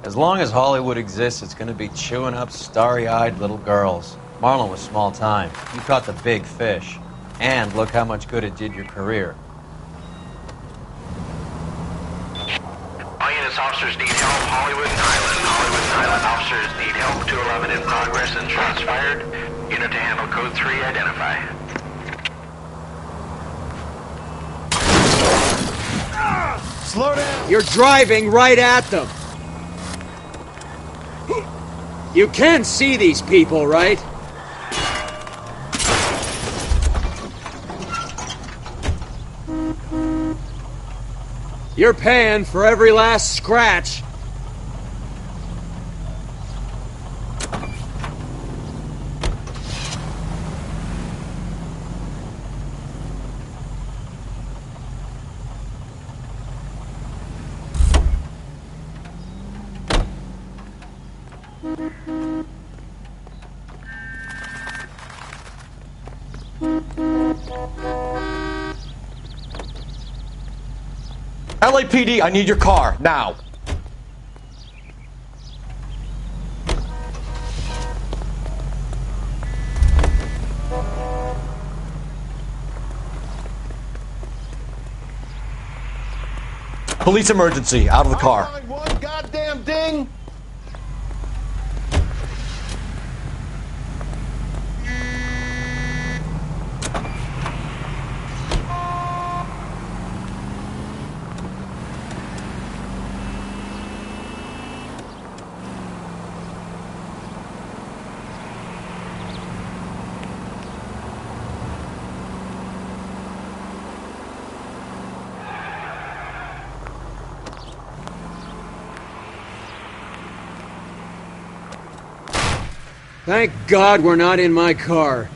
As long as Hollywood exists, it's going to be chewing up starry-eyed little girls. Marlon was small time. You caught the big fish. And look how much good it did your career. All units, officers need help. Hollywood and Highland. Hollywood and Highland officers need help. 211 in progress and shots fired. Unit to handle code 3, identify. Slow down. You're driving right at them. You can see these people, right? You're paying for every last scratch. LAPD, I need your car, now. Police emergency, out of the car. One goddamn ding. Thank God we're not in my car.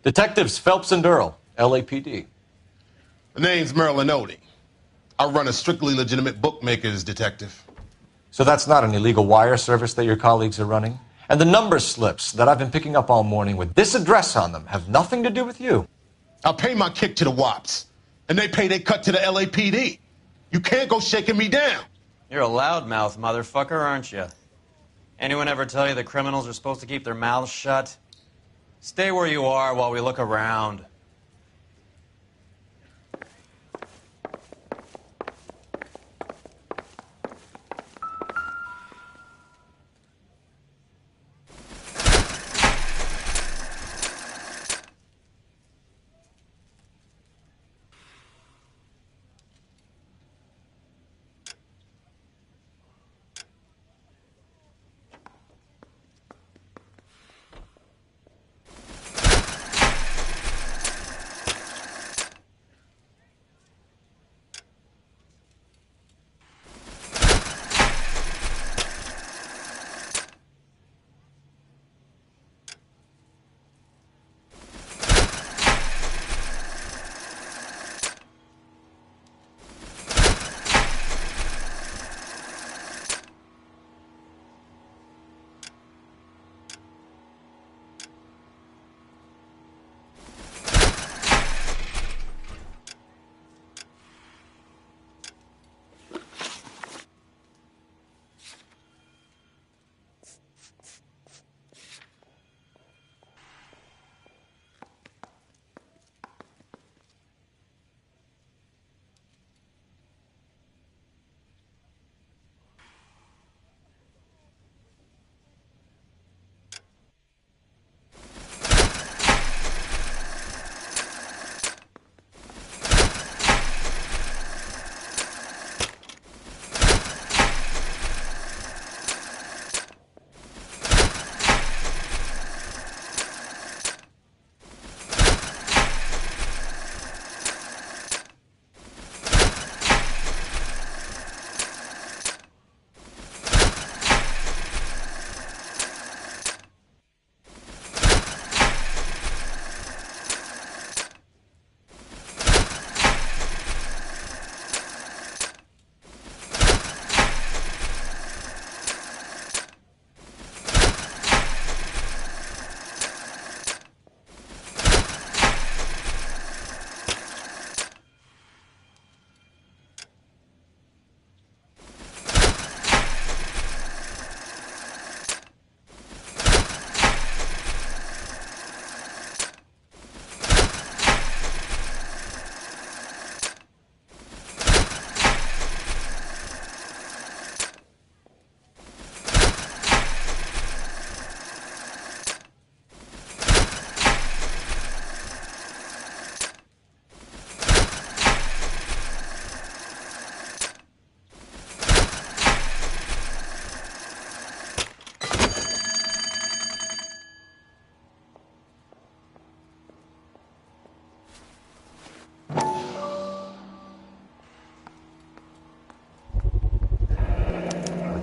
Detectives Phelps and Earl, LAPD. The name's Merlin Odie. I run a strictly legitimate bookmaker's detective. So that's not an illegal wire service that your colleagues are running? And the number slips that I've been picking up all morning with this address on them have nothing to do with you? I pay my kick to the WOPs, and they pay their cut to the LAPD. You can't go shaking me down. You're a loudmouth motherfucker, aren't you? Anyone ever tell you that criminals are supposed to keep their mouths shut? Stay where you are while we look around.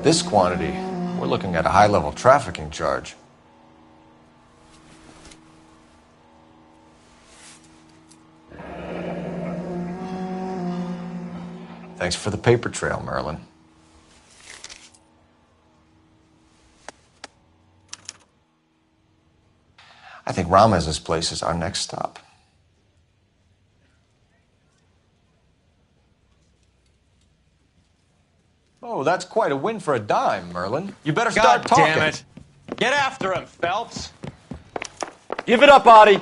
This quantity, we're looking at a high-level trafficking charge. Thanks for the paper trail, Merlin. I think Ramez's place is our next stop. Oh, that's quite a win for a dime, Merlin. You better start God talking. damn it. Get after him, Phelps. Give it up, Audie.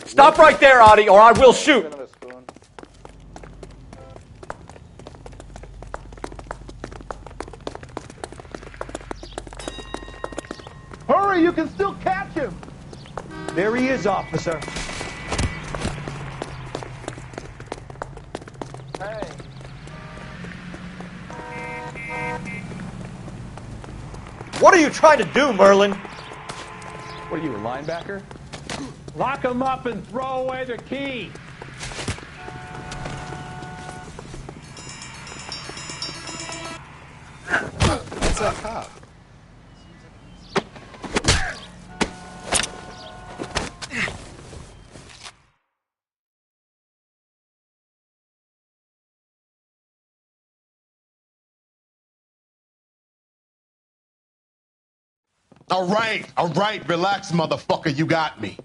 Stop right there, Audie, or I will shoot. Hurry, you can still catch him. There he is, officer. Hey. What are you trying to do, Merlin? What are you, a linebacker? Lock him up and throw away the key. What's that cop? All right, relax, motherfucker, you got me.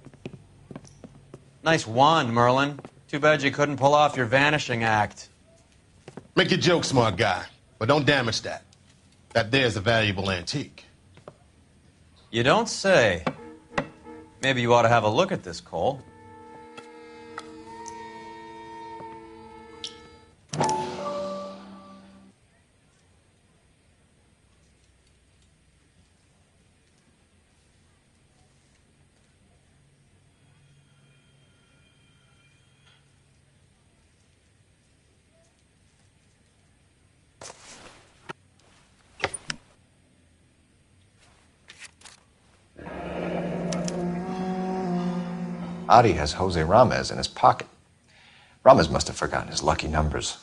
Nice wand, Merlin. Too bad you couldn't pull off your vanishing act. Make your joke, smart guy, but don't damage that. That there's a valuable antique. You don't say. Maybe you ought to have a look at this, Cole. Adi has Jose Ramez in his pocket. Ramez must have forgotten his lucky numbers.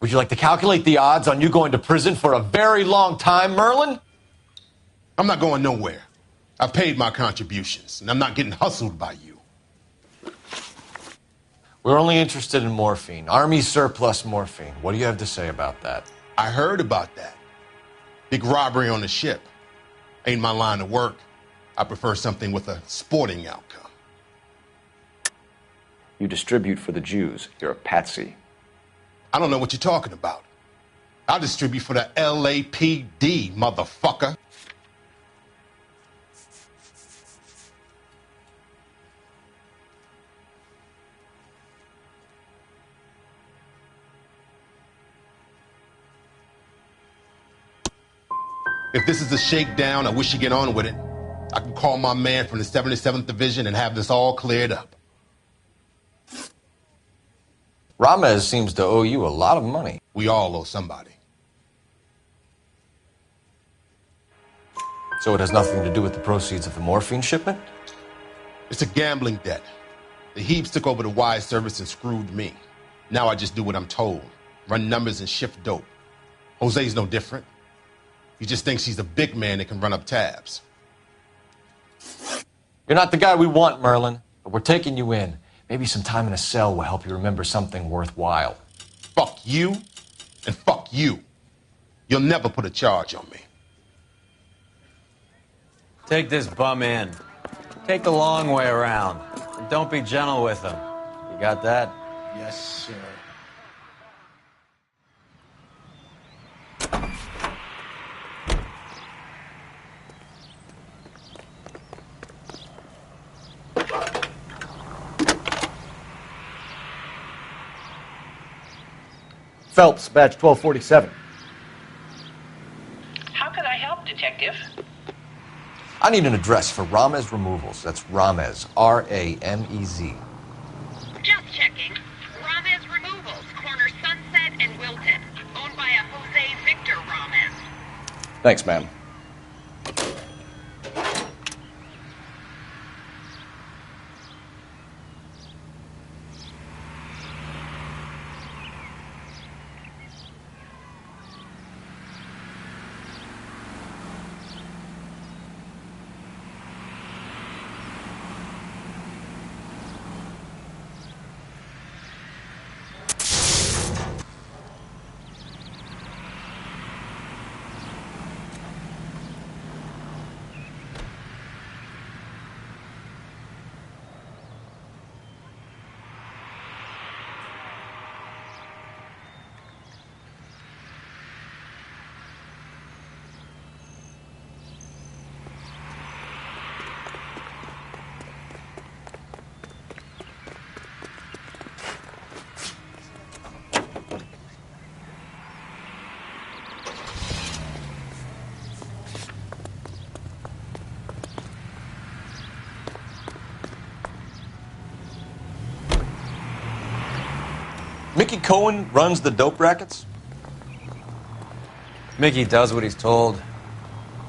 Would you like to calculate the odds on you going to prison for a very long time, Merlin? I'm not going nowhere. I've paid my contributions, and I'm not getting hustled by you. We're only interested in morphine. Army surplus morphine. What do you have to say about that? I heard about that. Big robbery on the ship. Ain't my line of work. I prefer something with a sporting outcome. You distribute for the Jews. You're a patsy. I don't know what you're talking about. I'll distribute for the LAPD, motherfucker. If this is a shakedown, I wish you get on with it. I can call my man from the 77th Division and have this all cleared up. Ramez seems to owe you a lot of money. We all owe somebody. So it has nothing to do with the proceeds of the morphine shipment? It's a gambling debt. The Heaps took over the wire service and screwed me. Now I just do what I'm told. Run numbers and shift dope. Jose's no different. He just thinks he's a big man that can run up tabs. You're not the guy we want, Merlin, but we're taking you in. Maybe some time in a cell will help you remember something worthwhile. Fuck you, and fuck you. You'll never put a charge on me. Take this bum in. Take the long way around. And don't be gentle with him. You got that? Yes, sir. Phelps, badge 1247. How can I help, Detective? I need an address for Ramez Removals. That's Ramez, R-A-M-E-Z. Just checking. Ramez Removals, corner Sunset and Wilton. Owned by a Jose Victor Ramez. Thanks, ma'am. Mickey Cohen runs the dope rackets? Mickey does what he's told.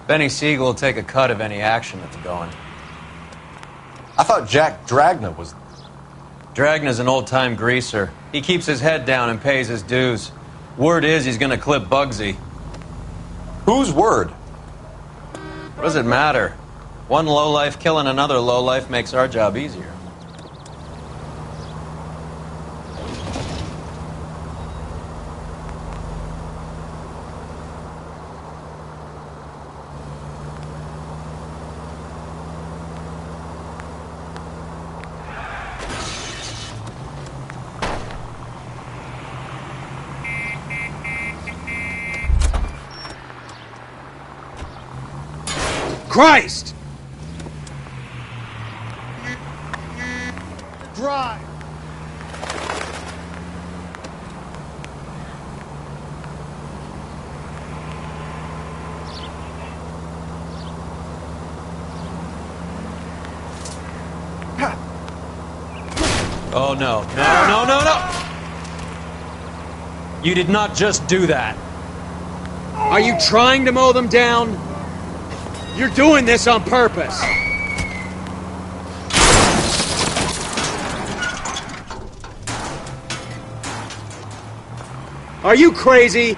Benny Siegel will take a cut of any action that's going. I thought Jack Dragna was... Dragna's an old-time greaser. He keeps his head down and pays his dues. Word is he's gonna clip Bugsy. Whose word? What does it matter? One lowlife killing another lowlife makes our job easier. Christ! Drive! Oh, no. No, no, no, no! You did not just do that. Are you trying to mow them down? You're doing this on purpose. Are you crazy?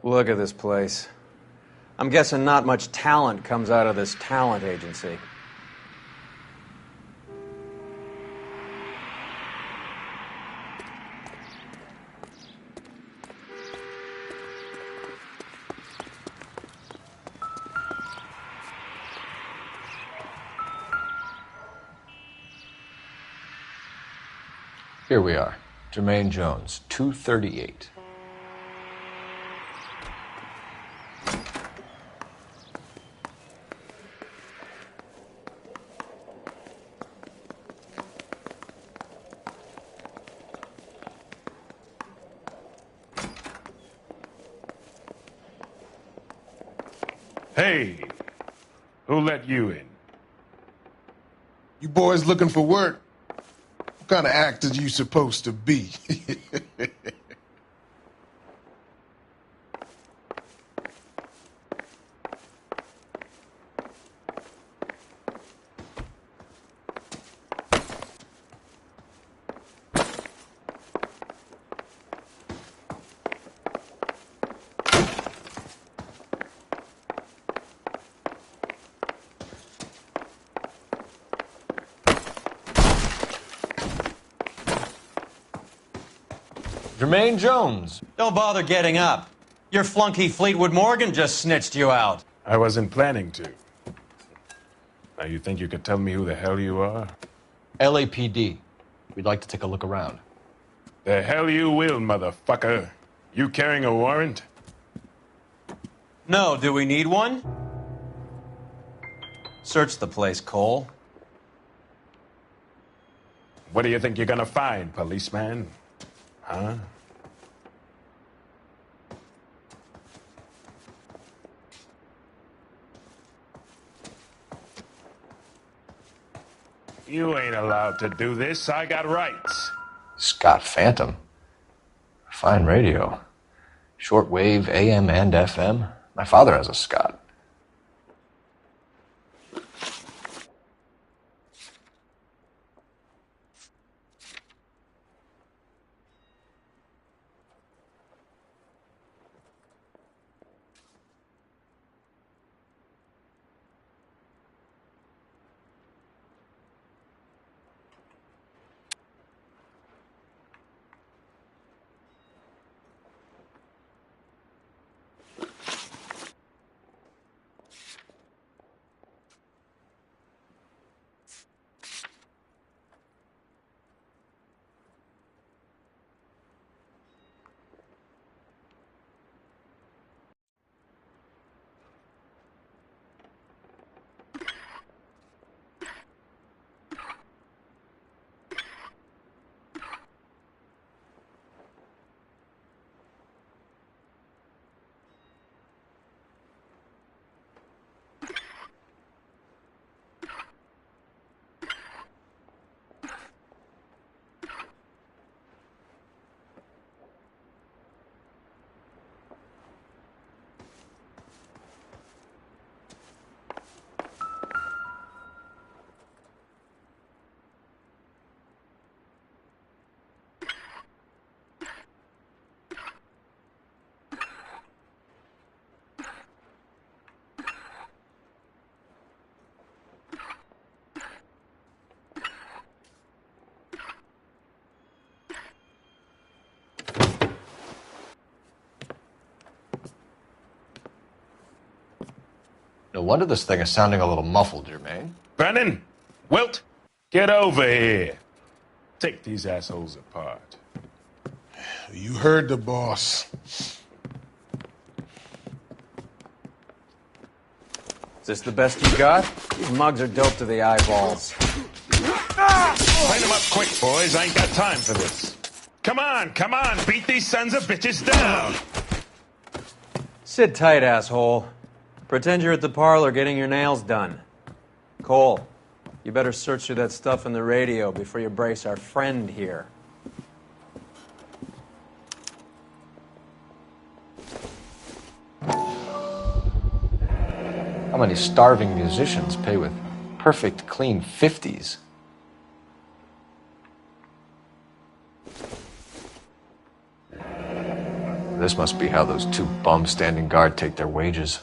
Look at this place. I'm guessing not much talent comes out of this talent agency. Here we are. Jermaine Jones, 238. Hey, who let you in? You boys looking for work? What kind of actor you supposed to be? Jermaine Jones. Don't bother getting up. Your flunky Fleetwood Morgan just snitched you out. I wasn't planning to. Now, you think you could tell me who the hell you are? LAPD. We'd like to take a look around. The hell you will, motherfucker. You carrying a warrant? No, do we need one? Search the place, Cole. What do you think you're gonna find, policeman? Huh? You ain't allowed to do this. I got rights. Scott Phantom. Fine radio. Shortwave, AM and FM. My father has a Scott. wonder this thing is sounding a little muffled, Jermaine. Brennan! Wilt! Get over here. Take these assholes apart. You heard the boss. Is this the best you got? These mugs are dope to the eyeballs. Line them up quick, boys. I ain't got time for this. Come on, beat these sons of bitches down. Sit tight, asshole. Pretend you're at the parlor getting your nails done. Cole, you better search through that stuff in the radio before you brace our friend here. How many starving musicians pay with perfect, clean 50s? This must be how those two bums standing guard take their wages.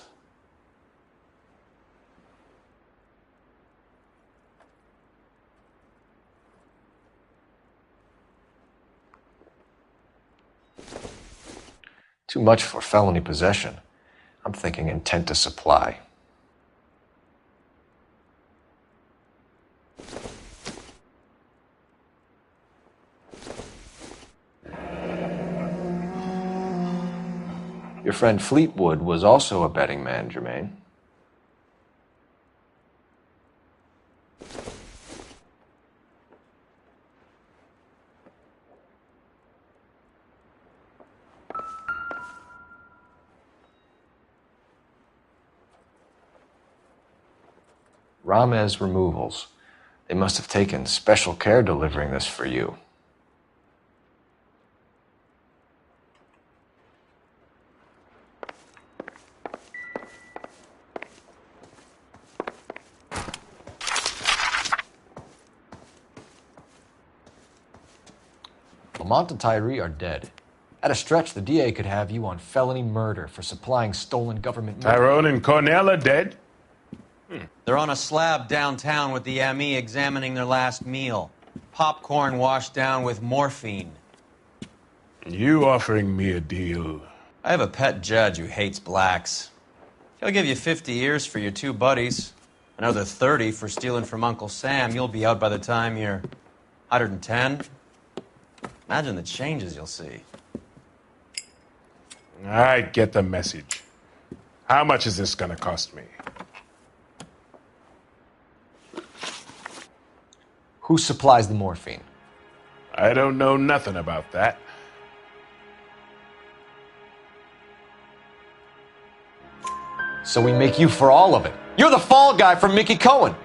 Too much for felony possession. I'm thinking intent to supply. Your friend Fleetwood was also a betting man, Jermaine. Ramez Removals. They must have taken special care delivering this for you. Lamont and Tyree are dead. At a stretch, the DA could have you on felony murder for supplying stolen government money. Tyrone and Cornell are dead? They're on a slab downtown with the ME examining their last meal. Popcorn washed down with morphine. You offering me a deal? I have a pet judge who hates blacks. He'll give you 50 years for your two buddies. Another 30 for stealing from Uncle Sam. You'll be out by the time you're 110. Imagine the changes you'll see. I get the message. How much is this gonna cost me? Who supplies the morphine? I don't know nothing about that. So we make you for all of it. You're the fall guy from Mickey Cohen.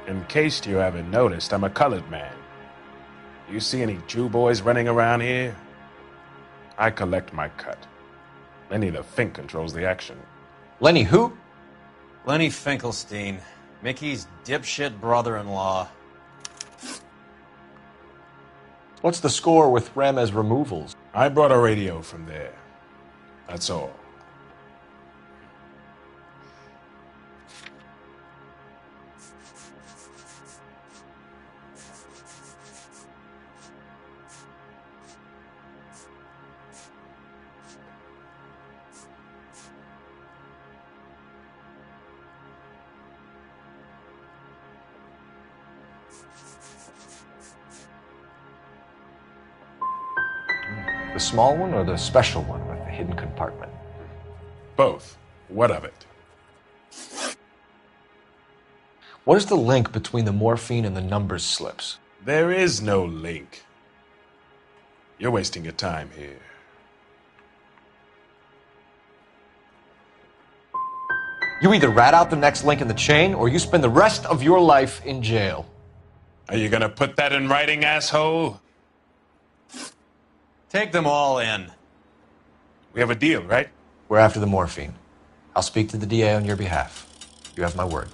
In case you haven't noticed, I'm a colored man. You see any Jew boys running around here? I collect my cut. Lenny the Fink controls the action. Lenny who? Lenny Finkelstein, Mickey's dipshit brother-in-law. What's the score with Ramez Removals? I brought a radio from there. That's all. The small one or the special one with the hidden compartment? Both. What of it? What is the link between the morphine and the numbers slips? There is no link. You're wasting your time here. You either rat out the next link in the chain, or you spend the rest of your life in jail. Are you gonna put that in writing, asshole? Take them all in. We have a deal, right? We're after the morphine. I'll speak to the DA on your behalf. You have my word.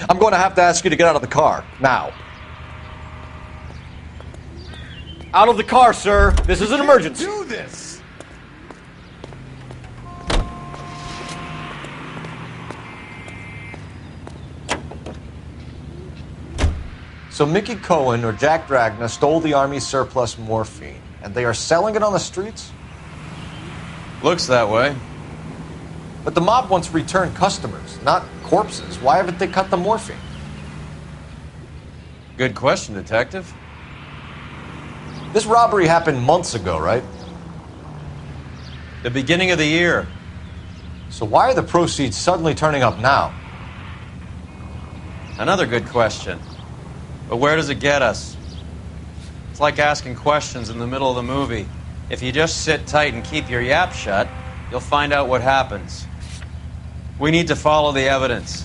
I'm going to have to ask you to get out of the car, now. Out of the car, sir. This is an emergency. Do this! So Mickey Cohen or Jack Dragna stole the Army's surplus morphine, and they are selling it on the streets? Looks that way. But the mob wants return customers, not corpses. Why haven't they cut the morphine? Good question, Detective. This robbery happened months ago, right? The beginning of the year. So why are the proceeds suddenly turning up now? Another good question. But where does it get us? It's like asking questions in the middle of the movie. If you just sit tight and keep your yap shut, you'll find out what happens. We need to follow the evidence.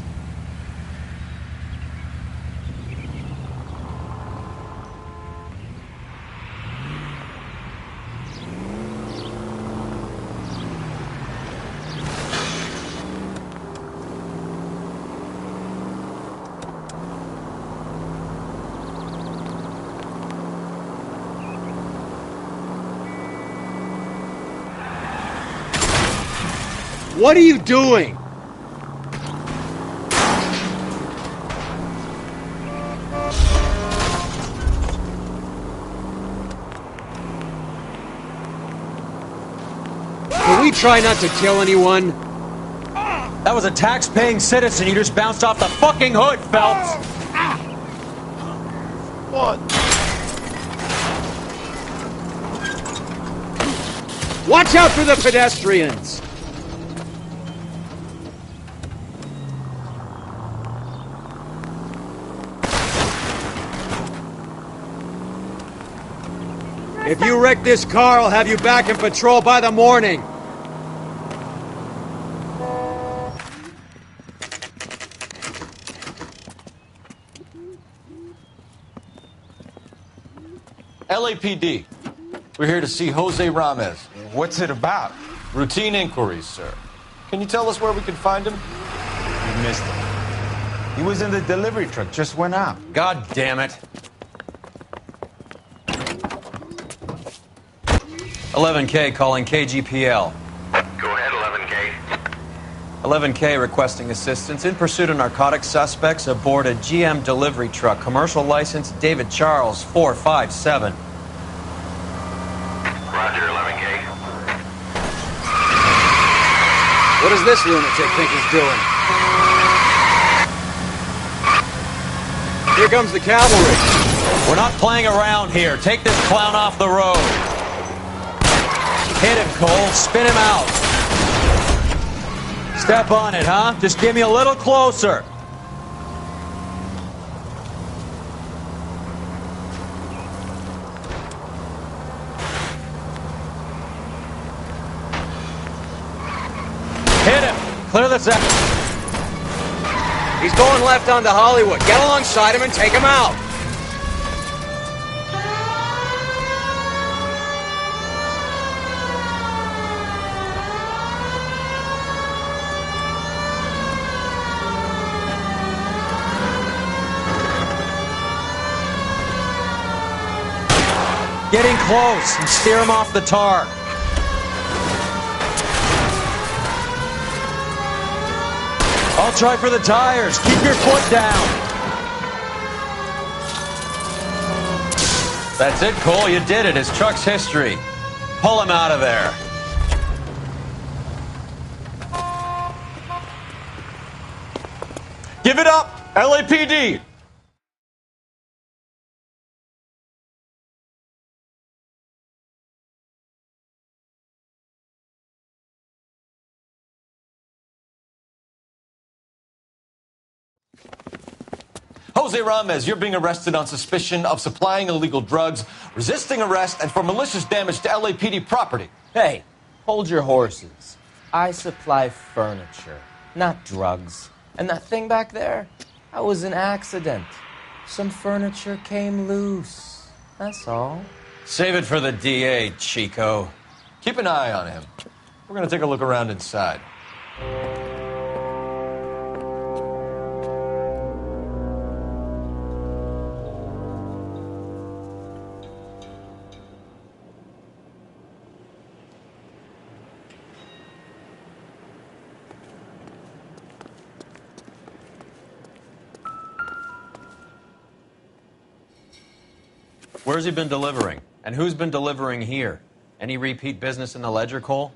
What are you doing? Can we try not to kill anyone? That was a tax-paying citizen. You just bounced off the fucking hood, Phelps. What? Watch out for the pedestrians! If you wreck this car, I'll have you back in patrol by the morning. LAPD. We're here to see Jose Ramez. What's it about? Routine inquiries, sir. Can you tell us where we can find him? You missed him. He was in the delivery truck, just went out. God damn it. 11K calling KGPL. Go ahead, 11K. 11K requesting assistance in pursuit of narcotic suspects aboard a GM delivery truck. Commercial license David Charles 457. Roger, 11K. What does this lunatic think he's doing? Here comes the cavalry. We're not playing around here. Take this clown off the road. Hit him, Cole. Spin him out. Step on it, huh? Just give me a little closer. Hit him. Clear this out. He's going left onto Hollywood. Get alongside him and take him out. Getting close and steer him off the tar. I'll try for the tires. Keep your foot down. That's it, Cole. You did it. His truck's history. Pull him out of there. Give it up, LAPD. Jose Ramez, you're being arrested on suspicion of supplying illegal drugs, resisting arrest, and for malicious damage to LAPD property. Hey, hold your horses. I supply furniture, not drugs. And that thing back there, that was an accident. Some furniture came loose. That's all. Save it for the DA, Chico. Keep an eye on him. We're going to take a look around inside. Where's he been delivering? And who's been delivering here? Any repeat business in the ledger, Cole?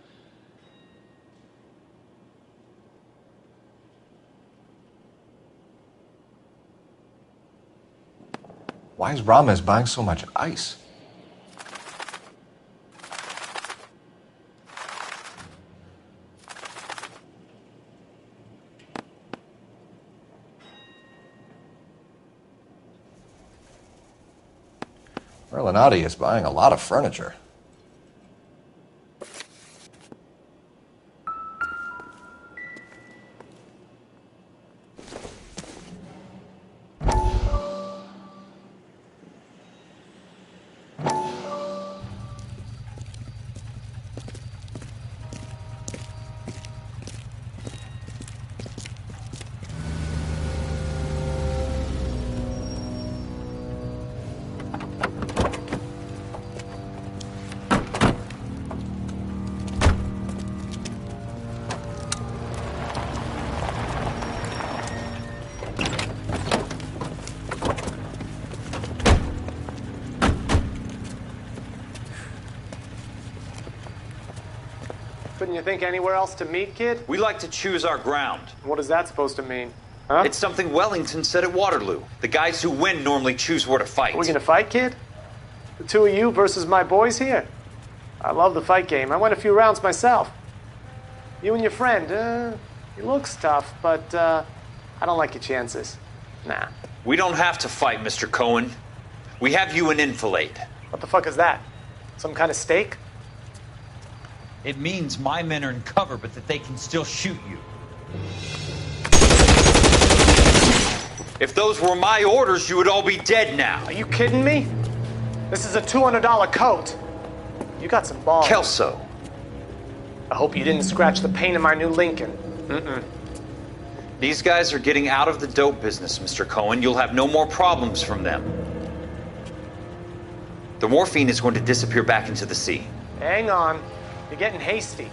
Why is Ramos buying so much ice? Merlinati is buying a lot of furniture. Couldn't you think anywhere else to meet, kid? We like to choose our ground. What is that supposed to mean? Huh? It's something Wellington said at Waterloo. The guys who win normally choose where to fight. Are we gonna fight, kid? The two of you versus my boys here? I love the fight game. I went a few rounds myself. You and your friend, he looks tough, but I don't like your chances. Nah. We don't have to fight, Mr. Cohen. We have you in enfilade. What the fuck is that? Some kind of steak? It means my men are in cover, but that they can still shoot you. If those were my orders, you would all be dead now. Are you kidding me? This is a $200 coat. You got some balls. Kelso. I hope you didn't scratch the paint of my new Lincoln. Mm-mm. These guys are getting out of the dope business, Mr. Cohen. You'll have no more problems from them. The morphine is going to disappear back into the sea. Hang on. You're getting hasty.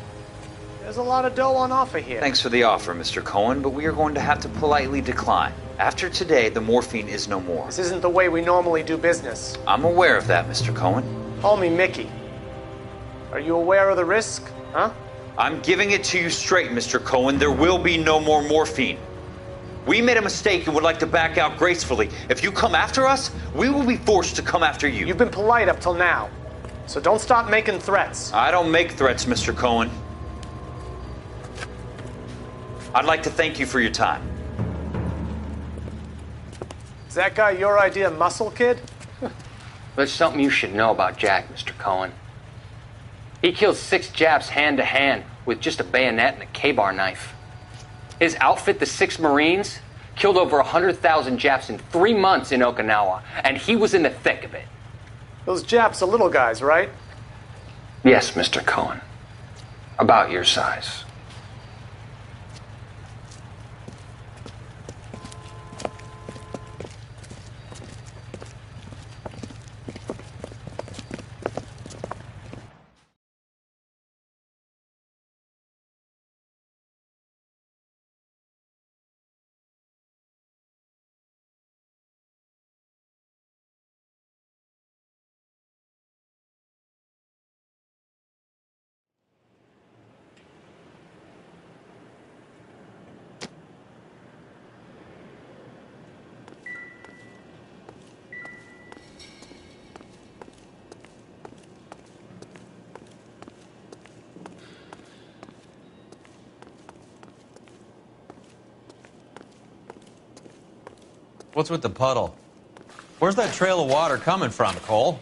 There's a lot of dough on offer here. Thanks for the offer, Mr. Cohen, but we are going to have to politely decline. After today, the morphine is no more. This isn't the way we normally do business. I'm aware of that, Mr. Cohen. Call me Mickey. Are you aware of the risk, huh? I'm giving it to you straight, Mr. Cohen. There will be no more morphine. We made a mistake and would like to back out gracefully. If you come after us, we will be forced to come after you. You've been polite up till now, so don't stop making threats. I don't make threats, Mr. Cohen. I'd like to thank you for your time. Is that guy your idea of muscle, kid? There's something you should know about Jack, Mr. Cohen. He killed 6 Japs hand to hand with just a bayonet and a K-bar knife. His outfit, the 6 Marines, killed over 100,000 Japs in 3 months in Okinawa, and he was in the thick of it. Those Japs are little guys, right? Yes, Mr. Cohen. About your size. What's with the puddle? Where's that trail of water coming from, Cole?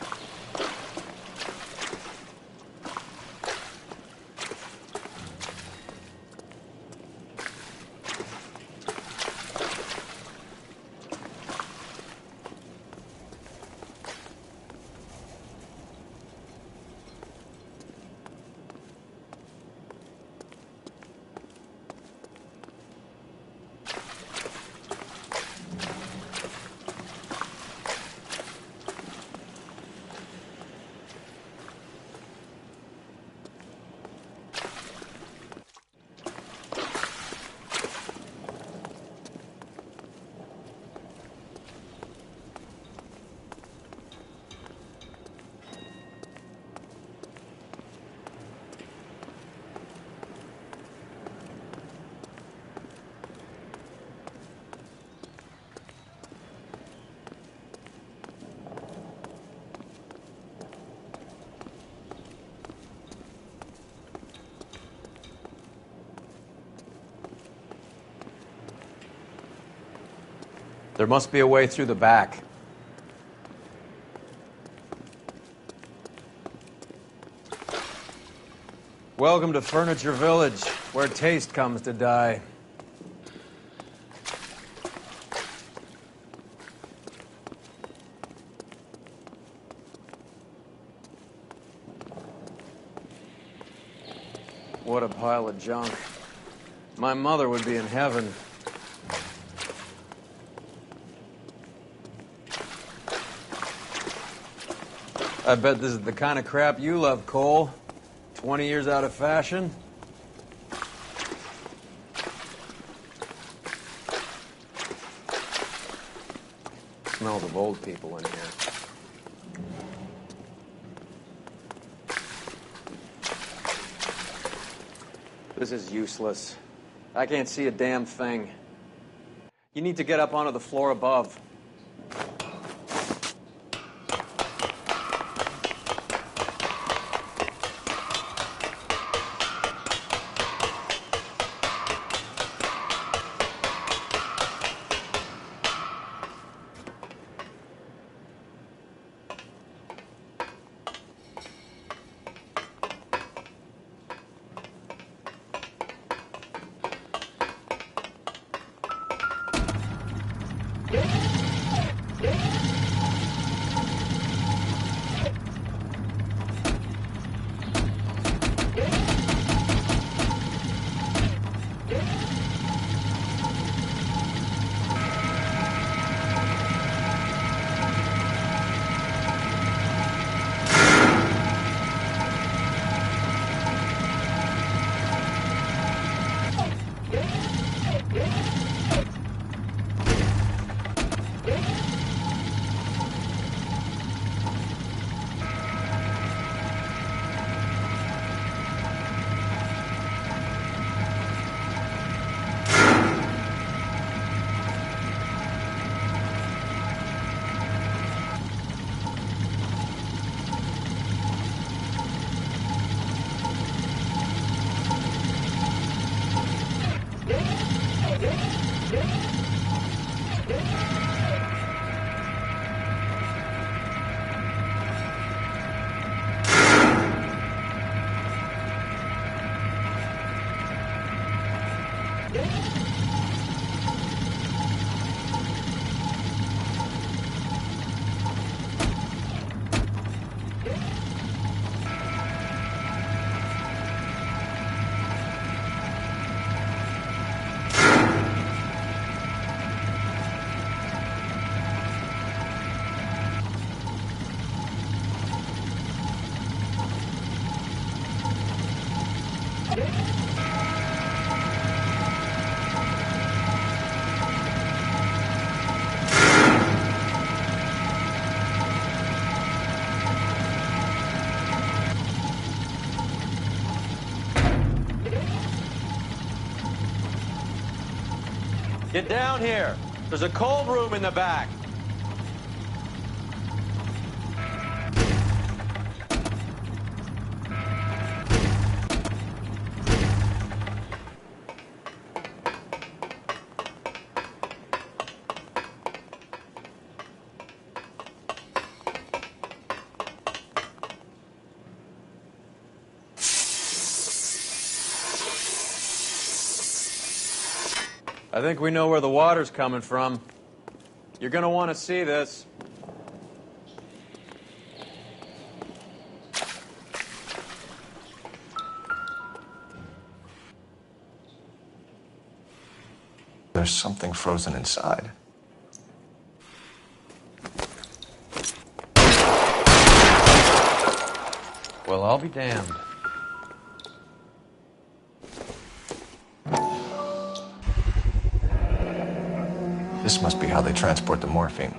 There must be a way through the back. Welcome to Furniture Village, where taste comes to die. What a pile of junk. My mother would be in heaven. I bet this is the kind of crap you love, Cole. 20 years out of fashion. Smells of old people in here. This is useless. I can't see a damn thing. You need to get up onto the floor above. Get down here. There's a cold room in the back. I think we know where the water's coming from. You're gonna want to see this. There's something frozen inside. Well, I'll be damned. This must be how they transport the morphine.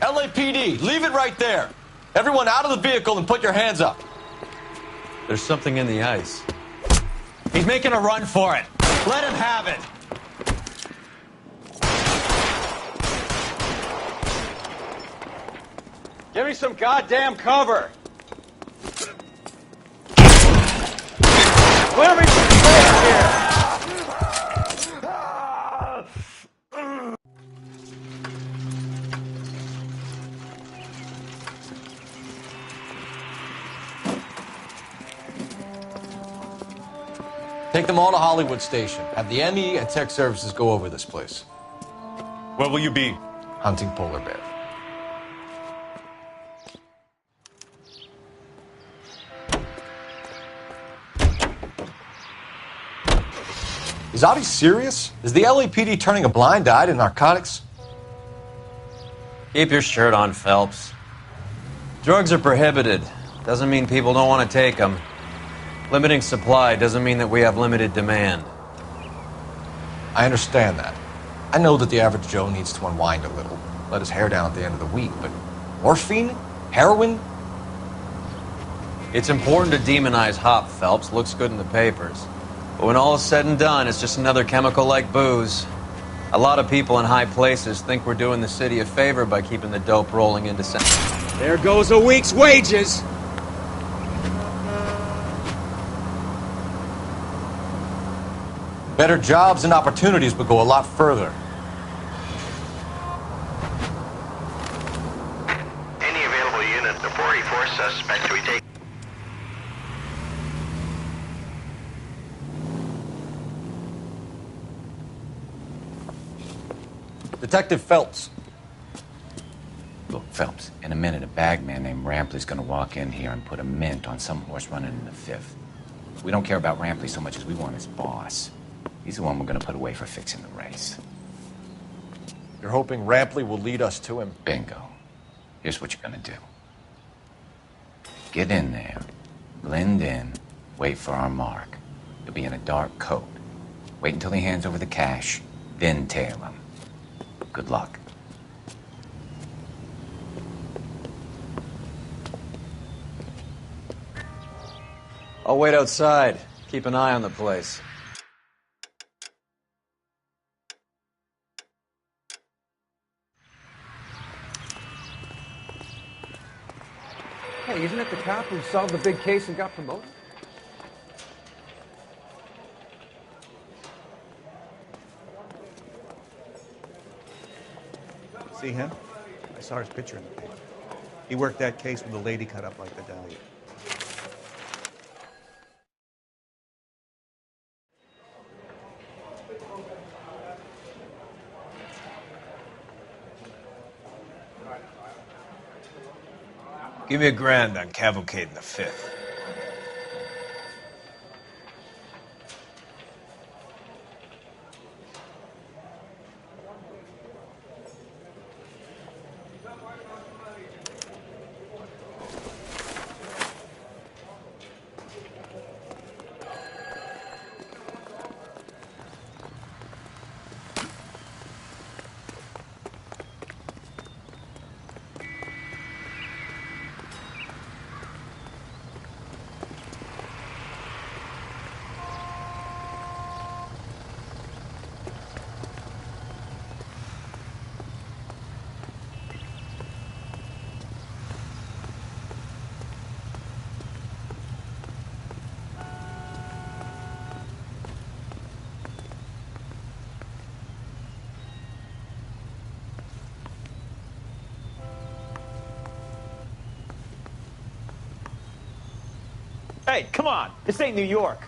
LAPD, leave it right there. Everyone out of the vehicle and put your hands up. There's something in the ice. He's making a run for it. Let him have it. Give me some goddamn cover! Clear me some space here! Take them all to Hollywood Station. Have the ME and Tech Services go over this place. Where will you be? Hunting polar bear. Is Audie serious? Is the LAPD turning a blind eye to narcotics? Keep your shirt on, Phelps. Drugs are prohibited. Doesn't mean people don't want to take them. Limiting supply doesn't mean that we have limited demand. I understand that. I know that the average Joe needs to unwind a little, let his hair down at the end of the week, but morphine? Heroin? It's important to demonize hop, Phelps. Looks good in the papers. But when all is said and done, it's just another chemical like booze. A lot of people in high places think we're doing the city a favor by keeping the dope rolling into There goes a week's wages! Better jobs and opportunities would go a lot further. Any available unit, the 44 suspect we take. Detective Phelps. Look, Phelps, in a minute, a bagman named Rampley's gonna walk in here and put a mint on some horse running in the 5th. We don't care about Rampley so much as we want his boss. He's the one we're gonna put away for fixing the race. You're hoping Rampley will lead us to him? Bingo. Here's what you're gonna do. Get in there, blend in, wait for our mark. You'll be in a dark coat. Wait until he hands over the cash, then tail him. Good luck. I'll wait outside. Keep an eye on the place. Hey, isn't it the cop who solved the big case and got promoted? See him? I saw his picture in the paper. He worked that case with a lady cut up like the Dahlia. Give me $1,000 on Cavalcade in the 5th. Hey, come on. This ain't New York.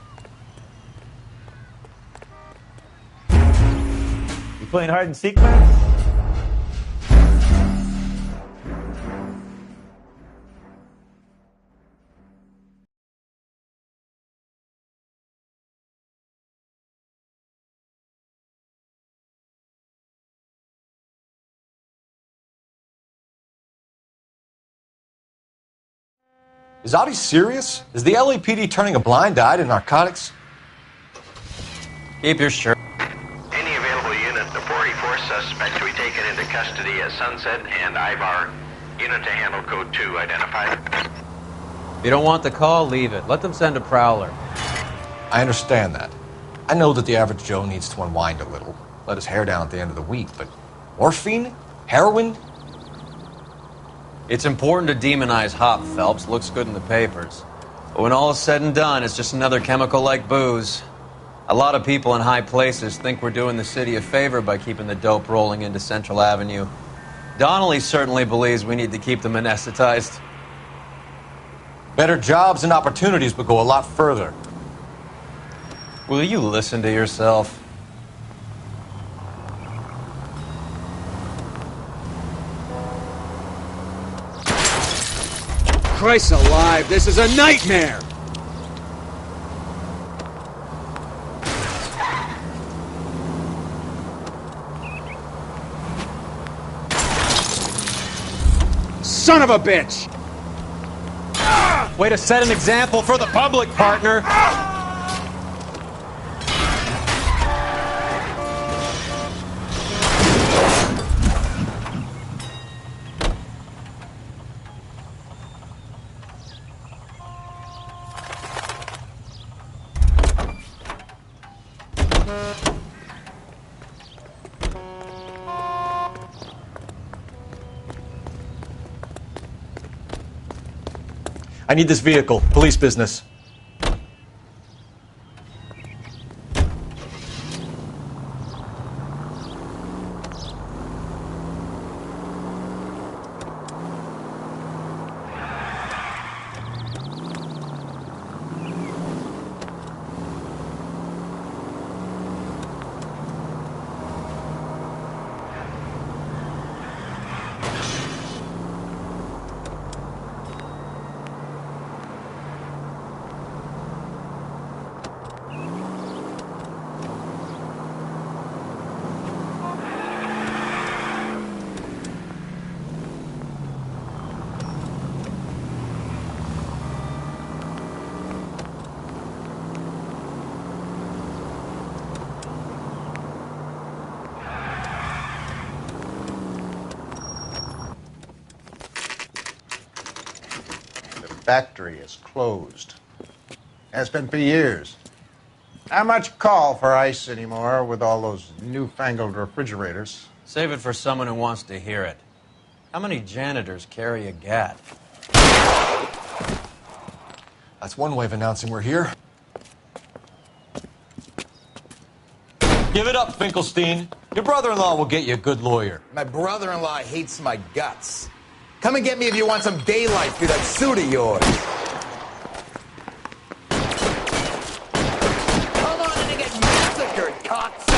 You playing hide and seek, man? Is Audie serious? Is the LAPD turning a blind eye to narcotics? Keep your shirt. Any available unit, the 44 suspect to be taken into custody at Sunset and Ivar. Unit to handle code 2 identified. If you don't want the call, leave it. Let them send a prowler. I understand that. I know that the average Joe needs to unwind a little, let his hair down at the end of the week, but morphine? Heroin? It's important to demonize hop, Phelps. Looks good in the papers. But when all is said and done, it's just another chemical like booze. A lot of people in high places think we're doing the city a favor by keeping the dope rolling into Central Avenue. Donnelly certainly believes we need to keep them anesthetized. Better jobs and opportunities would go a lot further. Will you listen to yourself? Christ alive, this is a nightmare! Son of a bitch! Way to set an example for the public, partner. I need this vehicle. Police business. Factory is closed. Has been for years. Not much call for ice anymore with all those newfangled refrigerators. Save it for someone who wants to hear it. How many janitors carry a gat? That's one way of announcing we're here. Give it up, Finkelstein. Your brother-in-law will get you a good lawyer. My brother-in-law hates my guts. Come and get me if you want some daylight through that suit of yours. Come on in and get massacred, cocksuckers!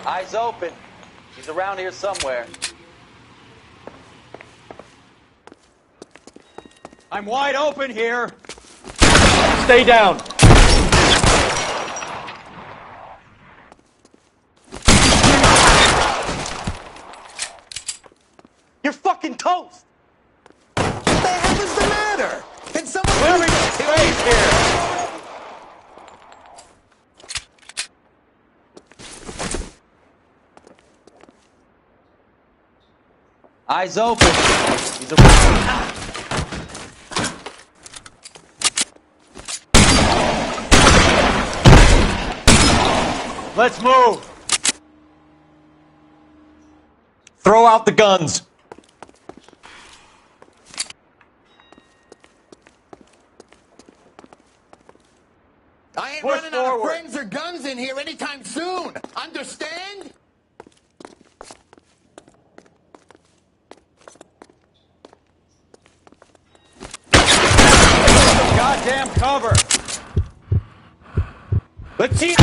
Eyes open. He's around here somewhere. I'm wide open here. Stay down. You're fucking toast! What the hell is the matter? Can someone Clear me space here. Eyes open. He's around. Let's move. Throw out the guns. I ain't Push running out of forward. friends or guns in here anytime soon. Understand? Goddamn cover. Let's see.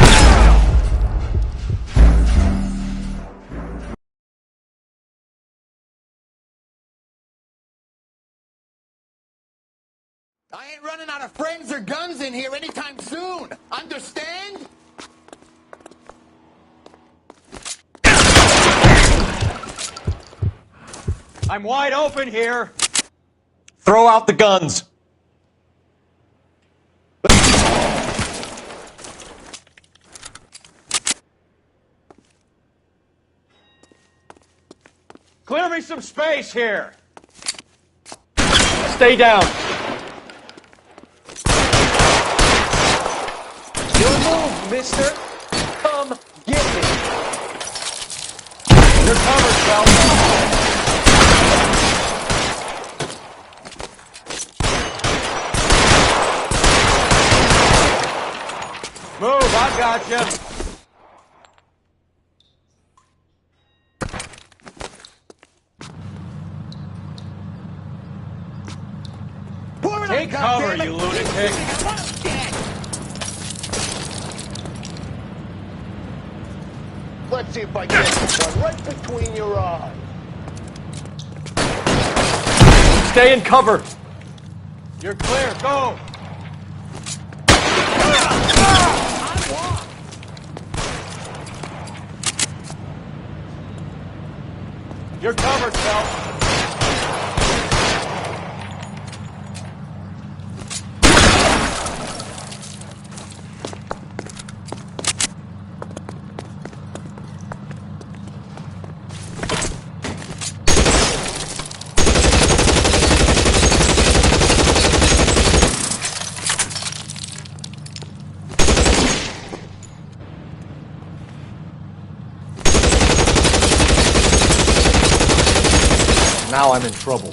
I ain't running out of friends or guns in here anytime soon. Understand? I'm wide open here. Throw out the guns. Clear me some space here. Stay down. mister. Come get him. You're covered, Phelps. Move, I got you. Take cover, you lunatic. Let's see if I get this one right between your eyes. Stay in cover. You're clear. Go. You're covered, Phelps. Now I'm in trouble.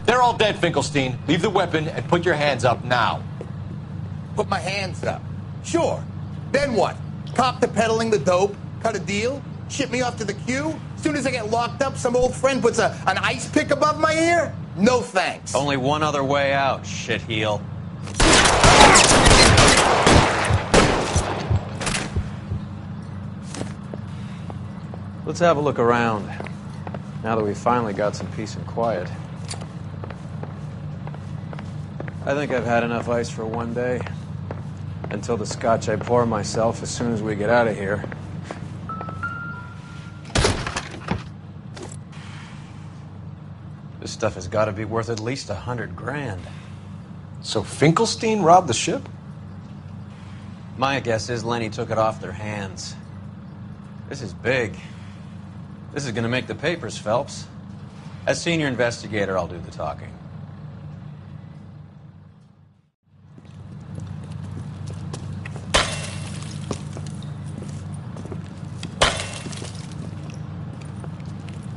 They're all dead, Finkelstein. Leave the weapon and put your hands up now. Put my hands up. Sure. Then what? Cop to peddling the dope? Cut a deal? Ship me off to the queue? Soon as I get locked up, some old friend puts an ice pick above my ear? No thanks. Only one other way out, shitheel. Let's have a look around, now that we finally got some peace and quiet. I think I've had enough ice for one day. Until the scotch I pour myself as soon as we get out of here. This stuff has got to be worth at least $100 grand. So Finkelstein robbed the ship? My guess is Lenny took it off their hands. This is big. This is going to make the papers, Phelps. As senior investigator, I'll do the talking.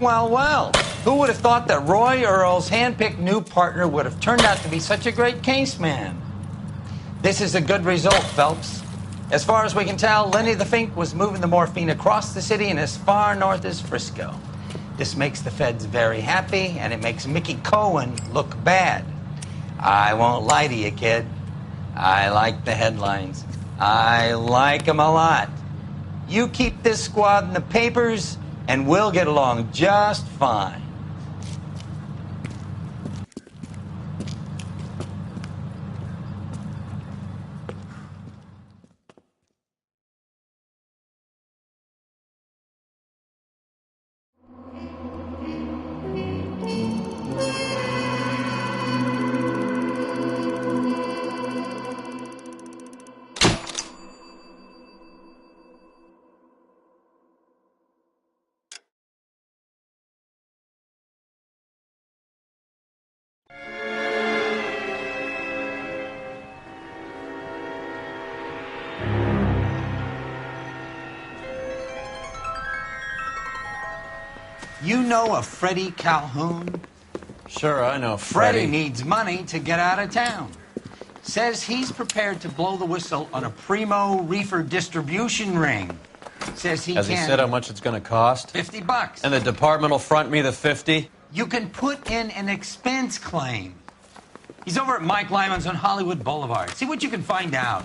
Well, well. Who would have thought that Roy Earle's hand-picked new partner would have turned out to be such a great case man? This is a good result, Phelps. As far as we can tell, Lenny the Fink was moving the morphine across the city and as far north as Frisco. This makes the feds very happy, and it makes Mickey Cohen look bad. I won't lie to you, kid. I like the headlines. I like them a lot. You keep this squad in the papers, and we'll get along just fine. You know a Freddie Calhoun? Sure, I know Freddie needs money to get out of town. Says he's prepared to blow the whistle on a primo reefer distribution ring. Says he Has can... he said how much it's going to cost? $50. And the department will front me the 50? You can put in an expense claim. He's over at Mike Lyman's on Hollywood Boulevard. See what you can find out.